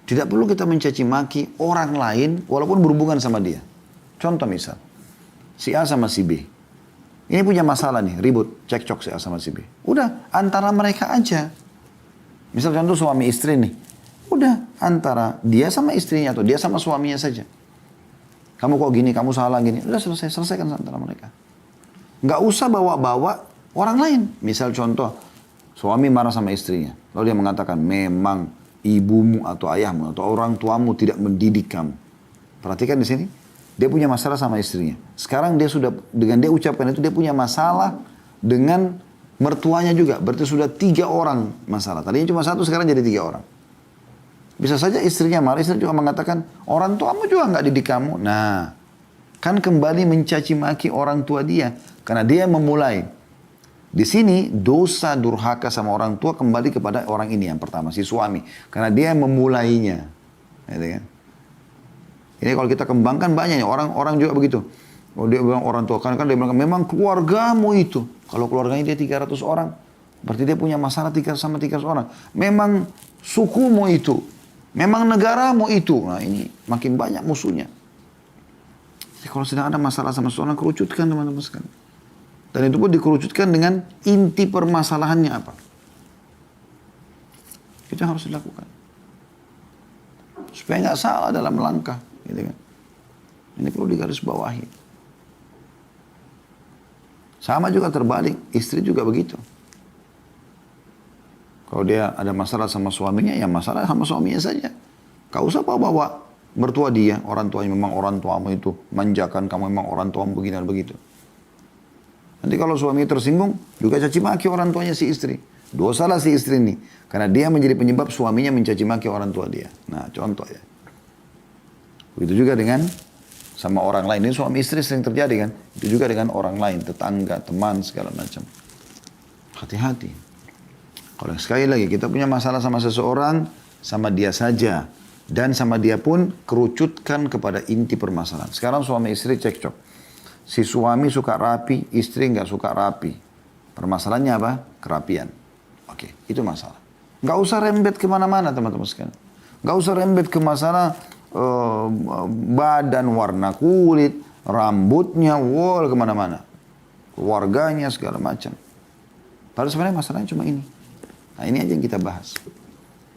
tidak perlu kita mencaci maki orang lain walaupun berhubungan sama dia. Contoh misal, si A sama si B. Ini punya masalah nih, ribut, cekcok si A sama si B. Udah, antara mereka aja. Misal contoh suami istri nih. Udah, antara dia sama istrinya atau dia sama suaminya saja. Kamu kok gini, kamu salah gini. Udah selesaikan antara mereka. Nggak usah bawa-bawa orang lain. Misal contoh, suami marah sama istrinya. Lalu dia mengatakan, memang ibumu atau ayahmu atau orang tuamu tidak mendidik kamu. Perhatikan di sini. Dia punya masalah sama istrinya. Sekarang dia sudah, dengan dia ucapkan itu, dia punya masalah dengan mertuanya juga. Berarti sudah 3 orang masalah. Tadinya cuma 1, sekarang jadi 3 orang. Bisa saja istrinya marah, istri juga mengatakan, orang tuamu juga nggak didik kamu. Nah, kan kembali mencaci maki orang tua dia. Karena dia memulai. Di sini dosa durhaka sama orang tua kembali kepada orang ini yang pertama, si suami. Karena dia yang memulainya. Gitu kan? Ini kalau kita kembangkan banyak orang juga begitu. Kalau dia bilang orang tua, kan dia bilang memang keluargamu itu. Kalau keluarganya dia 300 orang, berarti dia punya masalah sama 300 orang. Memang sukumu itu, memang negaramu itu. Nah ini makin banyak musuhnya. Jadi kalau sedang ada masalah sama seseorang, kerucutkan teman-teman sekalian. Dan itu pun dikerucutkan dengan inti permasalahannya apa. Itu harus dilakukan. Supaya nggak salah dalam langkah. Gitu kan. Ini perlu digarisbawahi. Sama juga terbalik, istri juga begitu. Kalau dia ada masalah sama suaminya, ya masalah sama suaminya saja. Kau usah bawa mertua dia, orang tuanya memang orang tuamu itu manjakan kamu, memang orang tuamu begini dan begitu. Nanti kalau suami tersinggung, juga caci maki orang tuanya si istri. Dosalah si istri ini, karena dia menjadi penyebab suaminya mencaci maki orang tua dia. Nah, contoh ya. Begitu juga dengan sama orang lain. Ini suami istri sering terjadi kan. Itu juga dengan orang lain, tetangga, teman, segala macam. Hati-hati. Kalau sekali lagi kita punya masalah sama seseorang, sama dia saja. Dan sama dia pun kerucutkan kepada inti permasalahan. Sekarang suami istri cekcok. Si suami suka rapi, istri nggak suka rapi. Permasalahannya apa? Kerapian. Oke, itu masalah. Nggak usah rembet kemana-mana teman-teman sekalian. Nggak usah rembet ke masalah badan, warna kulit, rambutnya, wall kemana-mana. Keluarganya, segala macam. Padahal sebenarnya masalahnya cuma ini. Nah ini aja yang kita bahas.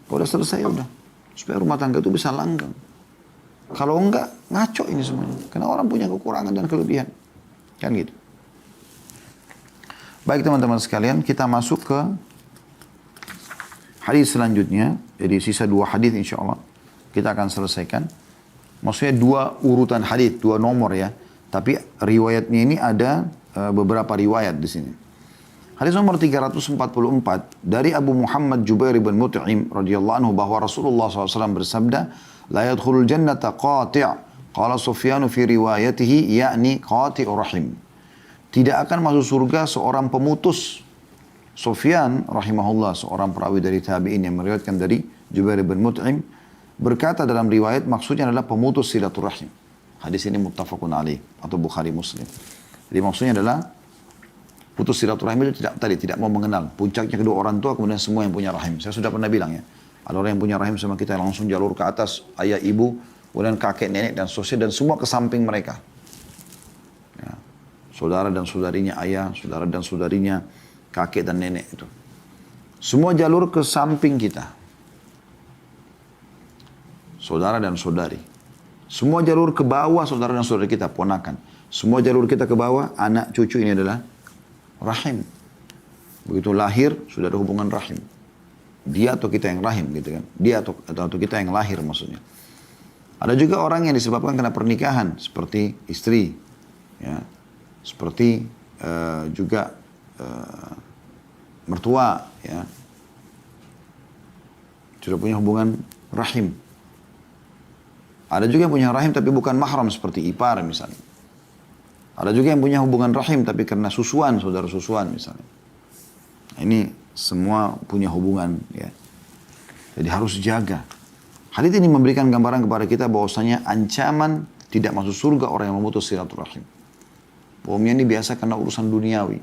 Kalau udah selesai udah. Supaya rumah tangga itu bisa langgeng. Kalau enggak, ngaco ini semuanya. Karena orang punya kekurangan dan kelebihan. Kan gitu. Baik teman-teman sekalian, kita masuk ke hadis selanjutnya. Jadi sisa 2 hadis insya Allah. Kita akan selesaikan. Maksudnya 2 urutan hadis, 2 nomor ya. Tapi riwayatnya ini ada beberapa riwayat di sini. Hadis nomor 344 dari Abu Muhammad Jubair bin Mut'im radhiyallahu anhu bahwa Rasulullah SAW bersabda, "La yadkhulul jannata qati'." Qala Sufyan fi riwayatihi yakni qati'ur rahim. Tidak akan masuk surga seorang pemutus. Sufyan rahimahullah, seorang perawi dari tabi'in yang meriwayatkan dari Jubair bin Mut'im, berkata dalam riwayat maksudnya adalah pemutus silaturahim. Hadis ini muttafaqun alaih atau Bukhari Muslim. Jadi maksudnya adalah putus silaturahim itu tidak mau mengenal. Puncaknya kedua orang tua, kemudian semua yang punya rahim. Saya sudah pernah bilang ya. Ada orang yang punya rahim sama kita langsung jalur ke atas, ayah, ibu, kemudian kakek, nenek dan seterusnya, dan semua ke samping mereka. Ya. Saudara dan saudarinya ayah, saudara dan saudarinya kakek dan nenek itu. Semua jalur ke samping kita. Saudara dan saudari. Semua jalur ke bawah saudara dan saudari kita, ponakan. Semua jalur kita ke bawah, anak cucu ini adalah rahim. Begitu lahir, sudah ada hubungan rahim. Dia atau kita yang rahim gitu kan. Dia atau kita yang lahir maksudnya. Ada juga orang yang disebabkan karena pernikahan. Seperti istri. Ya. Seperti juga mertua. Ya. Sudah punya hubungan rahim. Ada juga yang punya rahim tapi bukan mahram seperti ipar misalnya. Ada juga yang punya hubungan rahim tapi karena susuan, saudara susuan misalnya. Ini semua punya hubungan ya. Jadi harus jaga. Hadits ini memberikan gambaran kepada kita bahwasanya ancaman tidak masuk surga orang yang memutus silaturahim. Umumnya ini biasa karena urusan duniawi.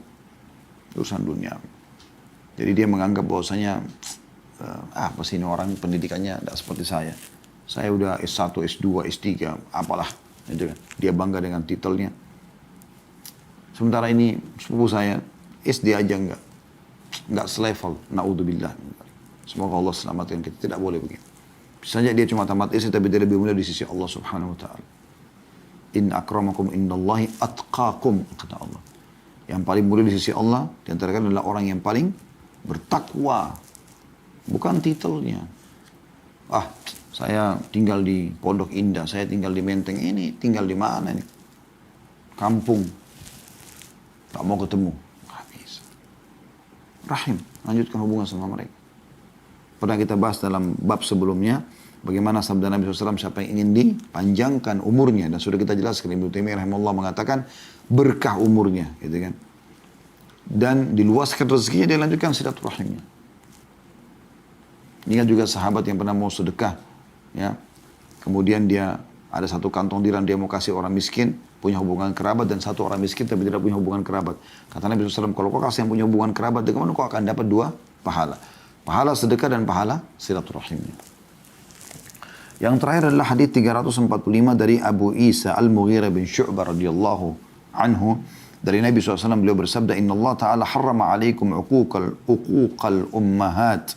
Urusan duniawi. Jadi dia menganggap bahwasanya apa sih ini orang pendidikannya tidak seperti saya. Saya udah S1, S2, S3, apalah. Gitu kan. Dia bangga dengan titelnya. Sementara ini sepupu saya SD aja enggak selevel. Na'udzubillah. Semoga Allah selamatkan kita. Tidak boleh begitu. Bisa saja dia cuma tamat SD tapi dia lebih mulia di sisi Allah Subhanahu wa taala. In akramakum indallahi atqakum kata Allah. Yang paling mulia di sisi Allah di antara kalian adalah orang yang paling bertakwa. Bukan titelnya. Saya tinggal di Pondok Indah, saya tinggal di Menteng. Ini tinggal di mana nih? Kampung. Tak mau ketemu. Gak bisa. Rahim. Lanjutkan hubungan sama mereka. Pernah kita bahas dalam bab sebelumnya. Bagaimana sabda Nabi SAW siapa yang ingin dipanjangkan umurnya. Dan sudah kita jelaskan. Ibnu Taimiyah rahimahullah mengatakan berkah umurnya. Gitu kan. Dan diluaskan rezekinya dia lanjutkan silaturahimnya. Ingat juga sahabat yang pernah mau sedekah. Ya. Kemudian dia ada satu kantong dirham dia mau kasih orang miskin. Punya hubungan kerabat dan satu orang miskin tapi tidak punya hubungan kerabat. Kata Nabi SAW, kalau kau kasih yang punya hubungan kerabat, bagaimana kau akan dapat dua pahala. Pahala sedekah dan pahala silaturahimnya. Yang terakhir adalah hadis 345 dari Abu Isa Al-Mughirah bin Syu'bah radhiyallahu anhu. Dari Nabi SAW beliau bersabda, Inna Allah Ta'ala harrama alaikum uquqal ummahat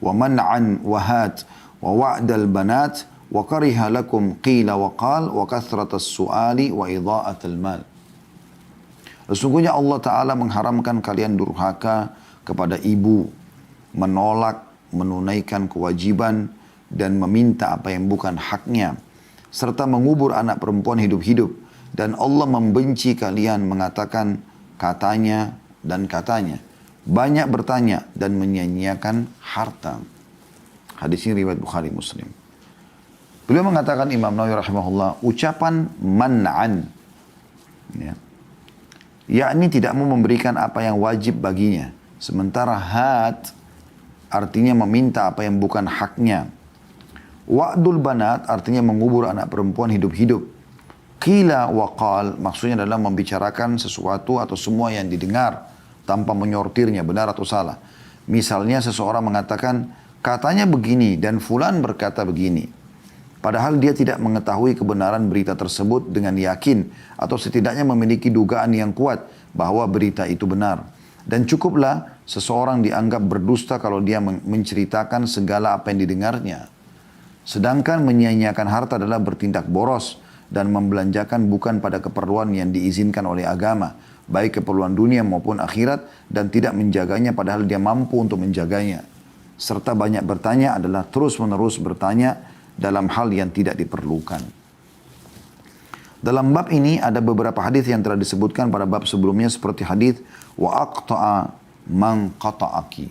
wa man'an wahat wa wa'dal banat wa kariha lakum qila wa qal wa kathratas su'ali wa idha'atal mal. Sesungguhnya Allah Ta'ala mengharamkan kalian durhaka kepada ibu, menolak, menunaikan kewajiban, dan meminta apa yang bukan haknya, serta mengubur anak perempuan hidup-hidup. Dan Allah membenci kalian mengatakan katanya dan katanya, banyak bertanya dan menyia-nyiakan harta. Hadis ini riwayat Bukhari Muslim. Beliau mengatakan Imam Nawawi rahimahullah, ucapan man'an, ya, yakni tidak mau memberikan apa yang wajib baginya. Sementara hat artinya meminta apa yang bukan haknya. Wa'dul banat artinya mengubur anak perempuan hidup-hidup. Qila wa qal maksudnya adalah membicarakan sesuatu atau semua yang didengar tanpa menyortirnya benar atau salah. Misalnya seseorang mengatakan katanya begini dan fulan berkata begini. Padahal dia tidak mengetahui kebenaran berita tersebut dengan yakin atau setidaknya memiliki dugaan yang kuat bahwa berita itu benar. Dan cukuplah seseorang dianggap berdusta kalau dia menceritakan segala apa yang didengarnya. Sedangkan menyia-nyiakan harta adalah bertindak boros dan membelanjakan bukan pada keperluan yang diizinkan oleh agama, baik keperluan dunia maupun akhirat, dan tidak menjaganya padahal dia mampu untuk menjaganya. Serta banyak bertanya adalah terus-menerus bertanya dalam hal yang tidak diperlukan. Dalam bab ini ada beberapa hadis yang telah disebutkan pada bab sebelumnya seperti hadis wa aqta'a man qata'aki.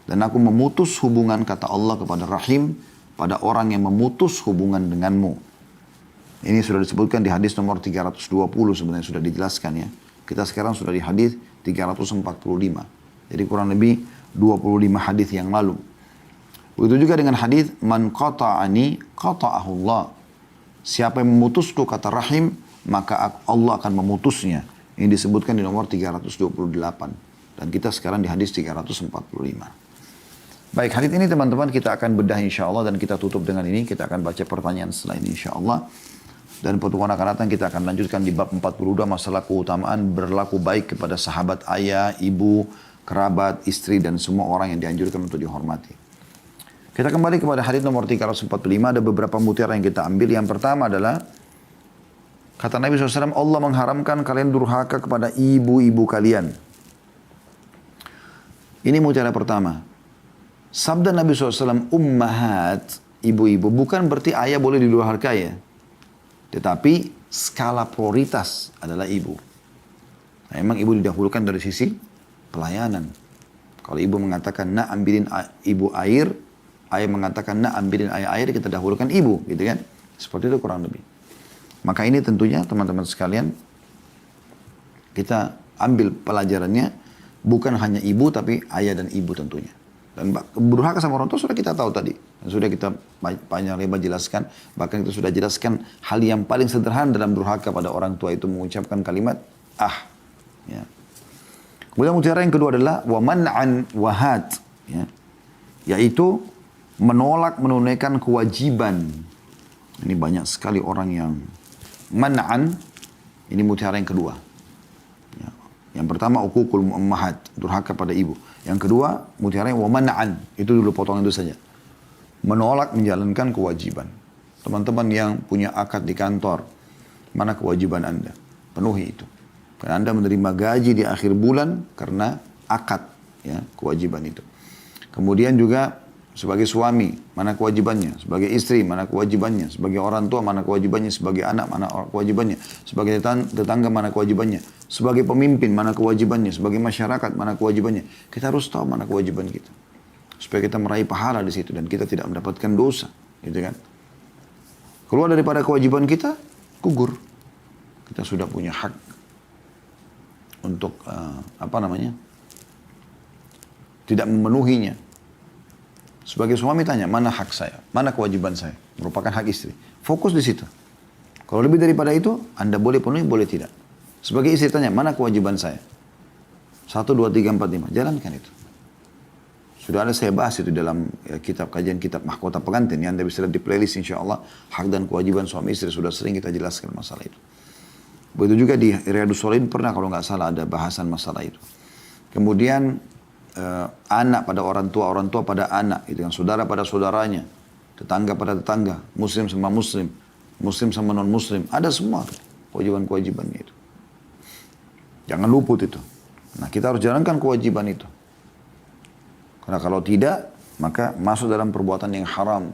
Dan aku memutus hubungan kata Allah kepada Rahim pada orang yang memutus hubungan denganmu. Ini sudah disebutkan di hadis nomor 320 sebenarnya sudah dijelaskan ya. Kita sekarang sudah di hadis 345. Jadi kurang lebih 25 hadis yang lalu. Begitu juga dengan hadis man qata'ani qata'ahu Allah. Siapa yang memutusku kata Rahim, maka Allah akan memutusnya. Ini disebutkan di nomor 328. Dan kita sekarang di hadis 345. Baik, hadis ini teman-teman kita akan bedah insya Allah dan kita tutup dengan ini. Kita akan baca pertanyaan setelah ini insya Allah. Dan pertemuan akan datang kita akan lanjutkan di bab 42 masalah keutamaan berlaku baik kepada sahabat, ayah, ibu, kerabat, istri dan semua orang yang dianjurkan untuk dihormati. Kita kembali kepada hadis nomor 345, ada beberapa mutiara yang kita ambil. Yang pertama adalah Kata Nabi SAW, Allah mengharamkan kalian durhaka kepada ibu-ibu kalian. Ini mutiara pertama. Sabda Nabi SAW, ummahat, ibu-ibu, bukan berarti ayah boleh didurhakai ya. Tetapi skala prioritas adalah ibu. Nah, memang ibu didahulukan dari sisi pelayanan. Kalau ibu mengatakan, nak ambilin ibu air, ayah mengatakan, nak ambilin ayah air, kita dahulukan ibu, gitu kan. Seperti itu kurang lebih. Maka ini tentunya teman-teman sekalian, kita ambil pelajarannya, bukan hanya ibu, tapi ayah dan ibu tentunya. Dan durhaka sama orang tua sudah kita tahu tadi. Dan sudah kita panjang lebar jelaskan. Bahkan kita sudah jelaskan hal yang paling sederhana dalam durhaka pada orang tua itu mengucapkan kalimat ah. Ya. Kemudian mutiara yang kedua adalah wa man'an wahat. Ya. Yaitu menolak menunaikan kewajiban. Ini banyak sekali orang yang man'an. Ini mutiara yang kedua. Ya. Yang pertama uququl ummahat, durhaka pada ibu. Yang kedua, mutiara wa man'an. Itu dulu potongan itu saja. Menolak menjalankan kewajiban. Teman-teman yang punya akad di kantor, mana kewajiban Anda? Penuhi itu. Karena Anda menerima gaji di akhir bulan karena akad, ya, kewajiban itu. Kemudian juga sebagai suami, mana kewajibannya? Sebagai istri, mana kewajibannya? Sebagai orang tua, mana kewajibannya? Sebagai anak, mana kewajibannya? Sebagai tetangga, mana kewajibannya? Sebagai pemimpin, mana kewajibannya? Sebagai masyarakat, mana kewajibannya? Kita harus tahu mana kewajiban kita. Supaya kita meraih pahala di situ dan kita tidak mendapatkan dosa. Gitu kan? Keluar daripada kewajiban kita, gugur. Kita sudah punya hak untuk, tidak memenuhinya. Sebagai suami tanya, mana hak saya? Mana kewajiban saya? Merupakan hak istri. Fokus di situ. Kalau lebih daripada itu, Anda boleh penuhi, boleh tidak. Sebagai istri tanya, mana kewajiban saya? 1, 2, 3, 4, 5. Jalankan itu. Sudah ada saya bahas itu dalam kitab kajian kitab Mahkota Pengantin. Yang Anda bisa lihat di playlist insyaAllah. Hak dan kewajiban suami istri. Sudah sering kita jelaskan masalah itu. Begitu juga di Riyadhus Shalihin pernah kalau nggak salah ada bahasan masalah itu. Kemudian anak pada orang tua pada anak, itu kan, saudara pada saudaranya, tetangga pada tetangga, muslim sama muslim, muslim sama non muslim, ada semua kewajiban-kewajibannya itu. Jangan luput itu. Nah, kita harus jalankan kewajiban itu. Karena kalau tidak, maka masuk dalam perbuatan yang haram.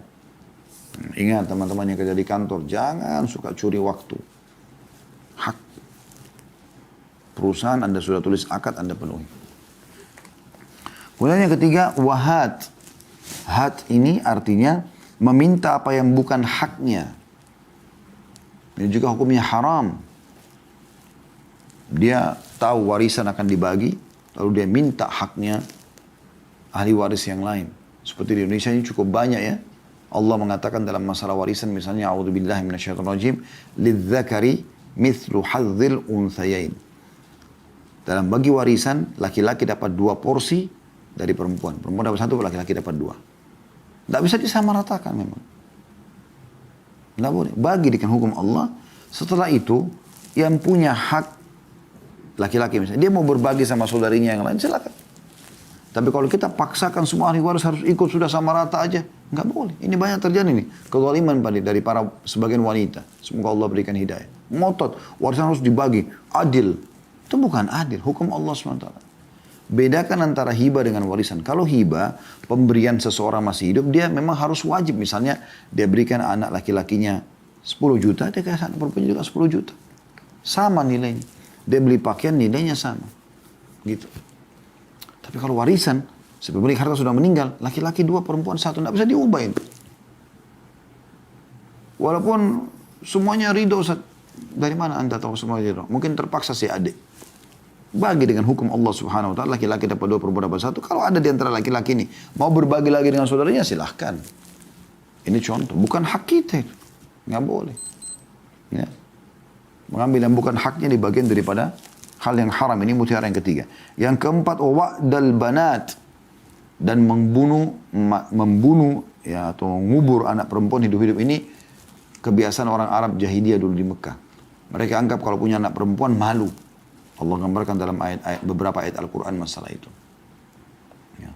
Ingat teman-teman yang kerja di kantor, jangan suka curi waktu. Hak perusahaan Anda sudah tulis akad, Anda penuhi. Kemudian yang ketiga, wahat. Hat ini artinya meminta apa yang bukan haknya. Ini juga hukumnya haram. Dia tahu warisan akan dibagi, lalu dia minta haknya ahli waris yang lain. Seperti di Indonesia ini cukup banyak ya. Allah mengatakan dalam masalah warisan misalnya, a'udzubillahi minasyaitonirrajim, lidzakari mithlu hadzil unthayain. Dalam bagi warisan, laki-laki dapat 2 porsi dari perempuan. Perempuan dapat 1, laki-laki dapat 2. Tidak bisa disamaratakan memang. Tidak boleh. Bagi dengan hukum Allah. Setelah itu, yang punya hak laki-laki misalnya, dia mau berbagi sama saudarinya yang lain, silakan. Tapi kalau kita paksakan semua ahli waris harus ikut sudah sama rata aja, nggak boleh. Ini banyak terjadi nih, kezaliman dari para sebagian wanita. Semoga Allah berikan hidayah. Ngotot, warisan harus dibagi, adil. Itu bukan adil, hukum Allah SWT. Bedakan antara hibah dengan warisan. Kalau hibah, pemberian seseorang masih hidup, dia memang harus wajib. Misalnya, dia berikan anak laki-lakinya 10 juta, dia kasih anak perempuan juga 10 juta. Sama nilainya. Dia beli pakaian, nilainya sama. Gitu. Tapi kalau warisan, si pemilik harta sudah meninggal, laki-laki 2, perempuan 1, tidak bisa diubah itu. Walaupun semuanya ridho, dari mana Anda tahu semua ridho? Mungkin terpaksa si adik. Bagi dengan hukum Allah Subhanahu wa taala, laki-laki dapat 2, perempuan dapat 1. Kalau ada di antara laki-laki ini mau berbagi lagi dengan saudaranya, silahkan. Ini contoh, bukan hak kita itu. Nggak boleh. Ya. Mengambil yang bukan haknya di bagian daripada hal yang haram. Ini mutiara yang ketiga. Yang keempat, wa'dal banat. Dan membunuh ya, atau mengubur anak perempuan hidup-hidup. Ini kebiasaan orang Arab jahiliyah dulu di Mekah. Mereka anggap kalau punya anak perempuan malu. Allah gambarkan dalam beberapa ayat Al-Quran masalah itu. Ya.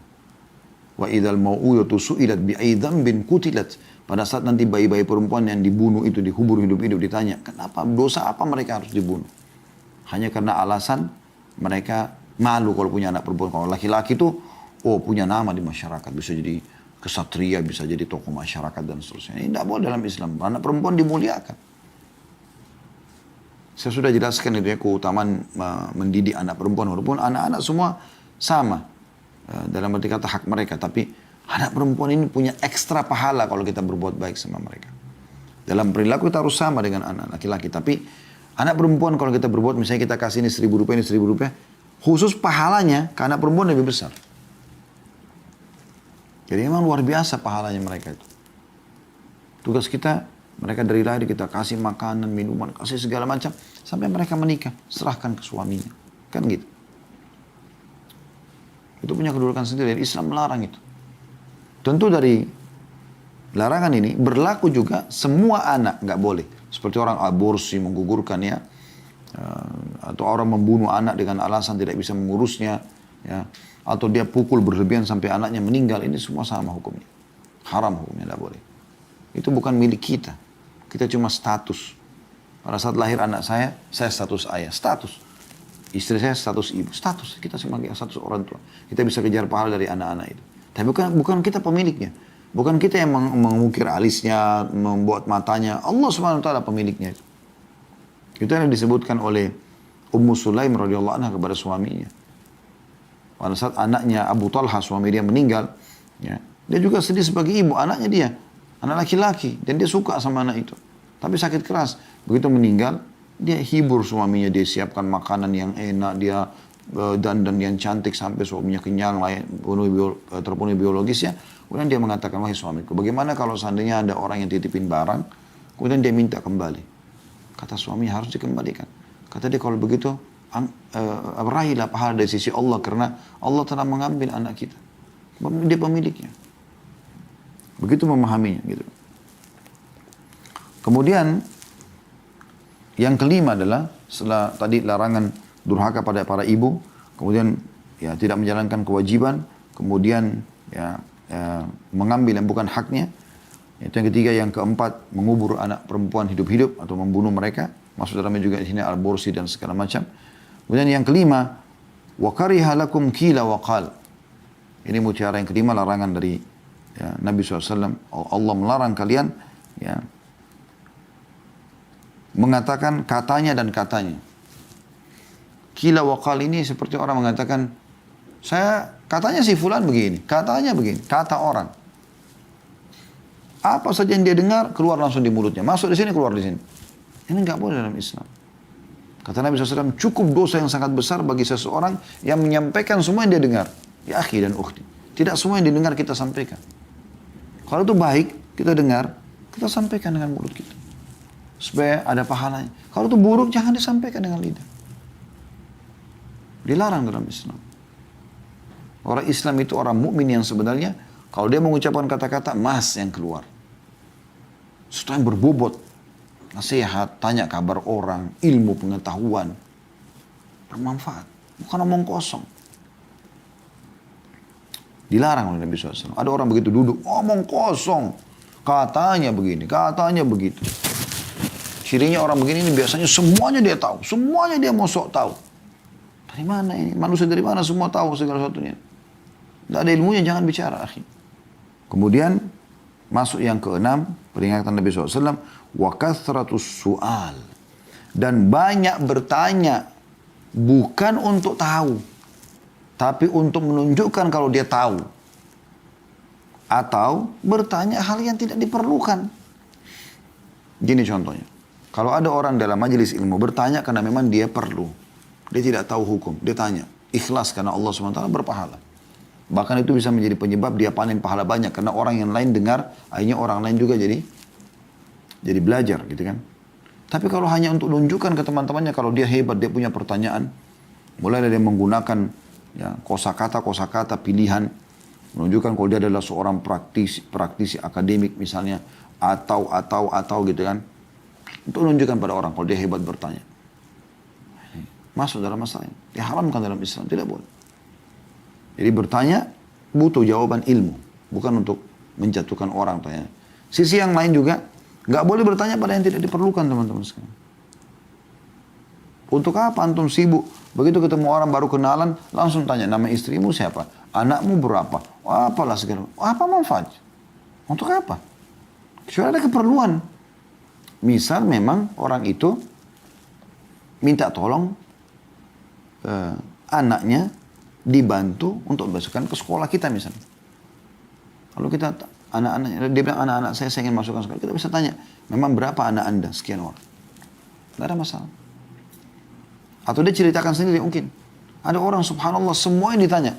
Wa idzal mau'udatu su'ilat bi'ai dzambin qutilat. Pada saat nanti bayi-bayi perempuan yang dibunuh itu dikubur hidup-hidup ditanya, kenapa dosa apa mereka harus dibunuh? Hanya karena alasan mereka malu kalau punya anak perempuan. Kalau laki-laki itu, oh punya nama di masyarakat, bisa jadi kesatria, bisa jadi tokoh masyarakat dan seterusnya. Ini tidak boleh dalam Islam. Anak perempuan dimuliakan. Saya sudah jelaskan itu ya, keutamaan mendidik anak perempuan. Walaupun anak-anak semua sama dalam arti kata hak mereka. Tapi anak perempuan ini punya ekstra pahala kalau kita berbuat baik sama mereka. Dalam perilaku kita harus sama dengan anak laki-laki. Tapi anak perempuan kalau kita berbuat, misalnya kita kasih ini 1.000 rupiah, ini 1.000 rupiah. Khusus pahalanya ke anak perempuan lebih besar. Jadi memang luar biasa pahalanya mereka itu. Tugas kita, mereka dari lahir kita kasih makanan, minuman, kasih segala macam. Sampai mereka menikah, serahkan ke suaminya. Kan gitu. Itu punya kedudukan sendiri. Islam melarang itu. Tentu dari larangan ini berlaku juga semua anak nggak boleh. Seperti orang aborsi, menggugurkan ya. Atau orang membunuh anak dengan alasan tidak bisa mengurusnya. Ya. Atau dia pukul berlebihan sampai anaknya meninggal. Ini semua sama hukumnya. Haram hukumnya, tidak boleh. Itu bukan milik kita. Kita cuma status. Pada saat lahir anak saya status ayah. Status. Istri saya status ibu. Status. Kita sebagai status orang tua. Kita bisa kejar pahala dari anak-anak itu. Tapi bukan kita pemiliknya. Bukan kita yang mengukir alisnya, membuat matanya. Allah SWT pemiliknya itu. Itu yang disebutkan oleh Ummu Sulaim radhiyallahu anha kepada suaminya. Pada saat anaknya Abu Talha, suami dia meninggal, ya, dia juga sedih sebagai ibu, anaknya dia, anak laki-laki, dan dia suka sama anak itu. Tapi sakit keras, begitu meninggal, dia hibur suaminya, dia siapkan makanan yang enak, dia dandan yang cantik sampai suaminya kenyang, terpenuhi biologisnya. Kemudian dia mengatakan, wahai suamiku, bagaimana kalau seandainya ada orang yang titipin barang, kemudian dia minta kembali. Kata suami harus dikembalikan. Kata dia, kalau begitu, raihlah pahala dari sisi Allah karena Allah telah mengambil anak kita. Dia pemiliknya. Begitu memahaminya gitu. Kemudian yang kelima adalah setelah tadi larangan durhaka pada para ibu, kemudian ya tidak menjalankan kewajiban, kemudian ya mengambil yang bukan haknya. Itu yang ketiga, yang keempat mengubur anak perempuan hidup-hidup atau membunuh mereka. Masuk dalamnya juga di sini aborsi dan segala macam. Kemudian yang kelima, wa kariha lakum qila wa qal. Ini mutiara yang kelima, larangan dari ya, Nabi SAW. Allah melarang kalian ya, mengatakan katanya dan katanya. Qila wa qal ini seperti orang mengatakan, saya katanya si fulan begini, katanya begini, kata orang. Apa saja yang dia dengar keluar langsung di mulutnya, masuk di sini keluar di sini. Ini nggak boleh dalam Islam. Kata Nabi SAW, cukup dosa yang sangat besar bagi seseorang yang menyampaikan semua yang dia dengar. Ya akhi dan ukhti. Tidak semua yang didengar kita sampaikan. Kalau itu baik, kita dengar, kita sampaikan dengan mulut kita. Supaya ada pahalanya. Kalau itu buruk, jangan disampaikan dengan lidah. Dilarang dalam Islam. Orang Islam itu orang mukmin yang sebenarnya, kalau dia mengucapkan kata-kata, mas yang keluar. Setelah yang berbobot. Nasihat, tanya kabar orang, ilmu pengetahuan. Bermanfaat. Bukan omong kosong. Dilarang oleh Nabi SAW. Ada orang begitu duduk, omong kosong. Katanya begini, katanya begitu. Cirinya orang begini ini biasanya semuanya dia tahu. Semuanya dia mau sok tahu. Dari mana ini? Manusia dari mana semua tahu segala satunya? Tidak ada ilmunya, jangan bicara, akhi. Kemudian, masuk yang keenam, peringatan Nabi SAW. Wa kathratus su'al. Dan banyak bertanya. Bukan untuk tahu. Tapi untuk menunjukkan kalau dia tahu. Atau bertanya hal yang tidak diperlukan. Gini contohnya. Kalau ada orang dalam majelis ilmu bertanya karena memang dia perlu. Dia tidak tahu hukum. Dia tanya. Ikhlas karena Allah SWT berpahala. Bahkan itu bisa menjadi penyebab dia panen pahala banyak. Karena orang yang lain dengar. Akhirnya orang lain juga jadi belajar gitu kan. Tapi kalau hanya untuk menunjukkan ke teman-temannya kalau dia hebat, dia punya pertanyaan. Mulai dari menggunakan ya, kosakata pilihan. Menunjukkan kalau dia adalah seorang praktisi akademik misalnya. Atau gitu kan. Untuk menunjukkan pada orang kalau dia hebat bertanya. Masuk dalam masalah ini. Diharamkan dalam Islam, tidak boleh. Jadi bertanya butuh jawaban ilmu, bukan untuk menjatuhkan orang. Sisi yang lain juga, nggak boleh bertanya pada yang tidak diperlukan teman-teman sekalian. Untuk apa antum sibuk? Begitu ketemu orang baru kenalan, langsung tanya nama istrimu siapa? Anakmu berapa? Apalah segala. Apa manfaat? Untuk apa? Kecuali ada keperluan. Misal memang orang itu minta tolong anaknya dibantu untuk masukkan ke sekolah kita misalnya. Kalau kita anak-anaknya, dia bilang anak-anak saya ingin masukkan sekolah, kita bisa tanya, memang berapa anak anda? Sekian orang. Tidak ada masalah. Atau dia ceritakan sendiri mungkin. Ada orang subhanallah semuanya ditanya.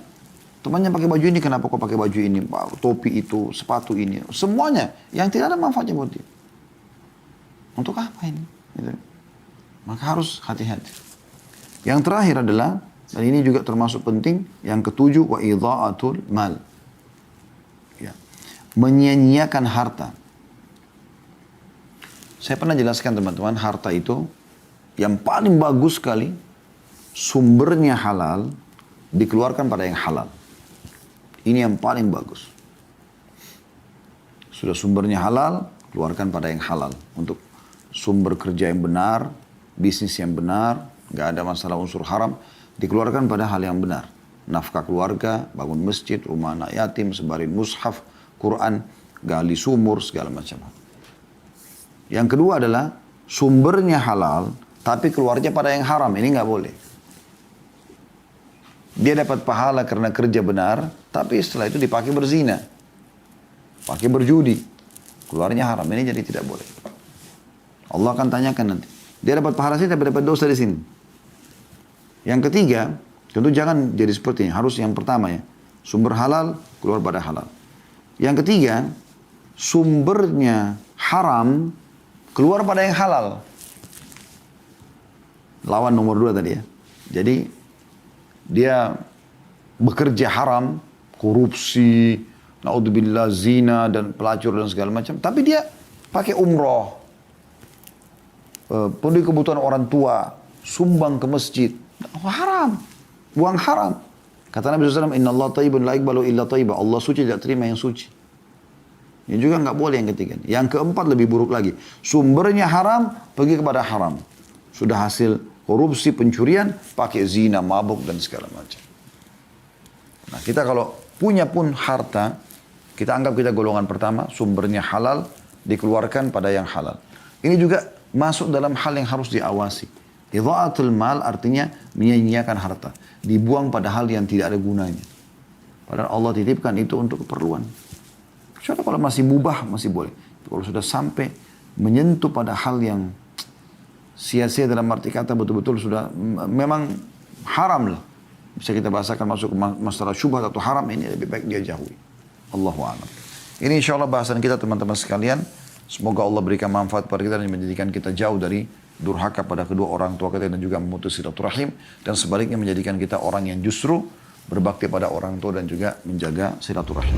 Temannya pakai baju ini, kenapa kok pakai baju ini? Topi itu, sepatu ini. Semuanya yang tidak ada manfaatnya buat dia. Untuk apa ini? Gitu. Maka harus hati-hati. Yang terakhir adalah, dan ini juga termasuk penting, yang ketujuh, wa idha'atul mal. Ya. Menyia-nyiakan harta. Saya pernah jelaskan teman-teman, harta itu yang paling bagus sekali, sumbernya halal, dikeluarkan pada yang halal. Ini yang paling bagus. Sudah sumbernya halal, keluarkan pada yang halal. Untuk sumber kerja yang benar, bisnis yang benar, nggak ada masalah unsur haram, dikeluarkan pada hal yang benar. Nafkah keluarga, bangun masjid, rumah anak yatim, sebarin mushaf, Quran, gali sumur, segala macam. Yang kedua adalah sumbernya halal, tapi keluarnya pada yang haram. Ini nggak boleh. Dia dapat pahala karena kerja benar, tapi setelah itu dipakai berzina, pakai berjudi, keluarnya haram. Ini jadi tidak boleh. Allah akan tanyakan nanti. Dia dapat pahala sini, tapi dapat dosa di sini. Yang ketiga, tentu jangan jadi seperti ini. Harus yang pertama ya, sumber halal, keluar pada halal. Yang ketiga, sumbernya haram, keluar pada yang halal. Lawan nomor 2 tadi ya. Jadi dia bekerja haram, korupsi, naudzubillah, zina dan pelacur dan segala macam. Tapi dia pakai umroh, penuhi kebutuhan orang tua, sumbang ke masjid. Haram, buang haram. Kata Nabi SAW, Inna Allah taibun la iqbalu illa taibah. Allah suci, tidak terima yang suci. Ini juga nggak boleh yang ketiga. Yang keempat lebih buruk lagi. Sumbernya haram, pergi kepada haram. Sudah hasil korupsi, pencurian, pakai zina, mabuk, dan segala macam. Nah, kita kalau punya pun harta, kita anggap kita golongan pertama, sumbernya halal, dikeluarkan pada yang halal. Ini juga masuk dalam hal yang harus diawasi. Idha'atul mal artinya menyia-nyiakan harta. Dibuang pada hal yang tidak ada gunanya. Padahal Allah titipkan itu untuk keperluan. Kecuali kalau masih mubah, masih boleh. Kalau sudah sampai menyentuh pada hal yang sia-sia dalam arti kata betul-betul sudah memang haram lah. Bisa kita bahasakan masuk ke masalah syubhat atau haram, ini lebih baik dia jauhi. Allahu a'lam. Ini insya Allah bahasan kita teman-teman sekalian. Semoga Allah berikan manfaat pada kita dan menjadikan kita jauh dari durhaka pada kedua orang tua kita dan juga memutus silaturahim. Dan sebaliknya menjadikan kita orang yang justru berbakti pada orang tua dan juga menjaga silaturahim.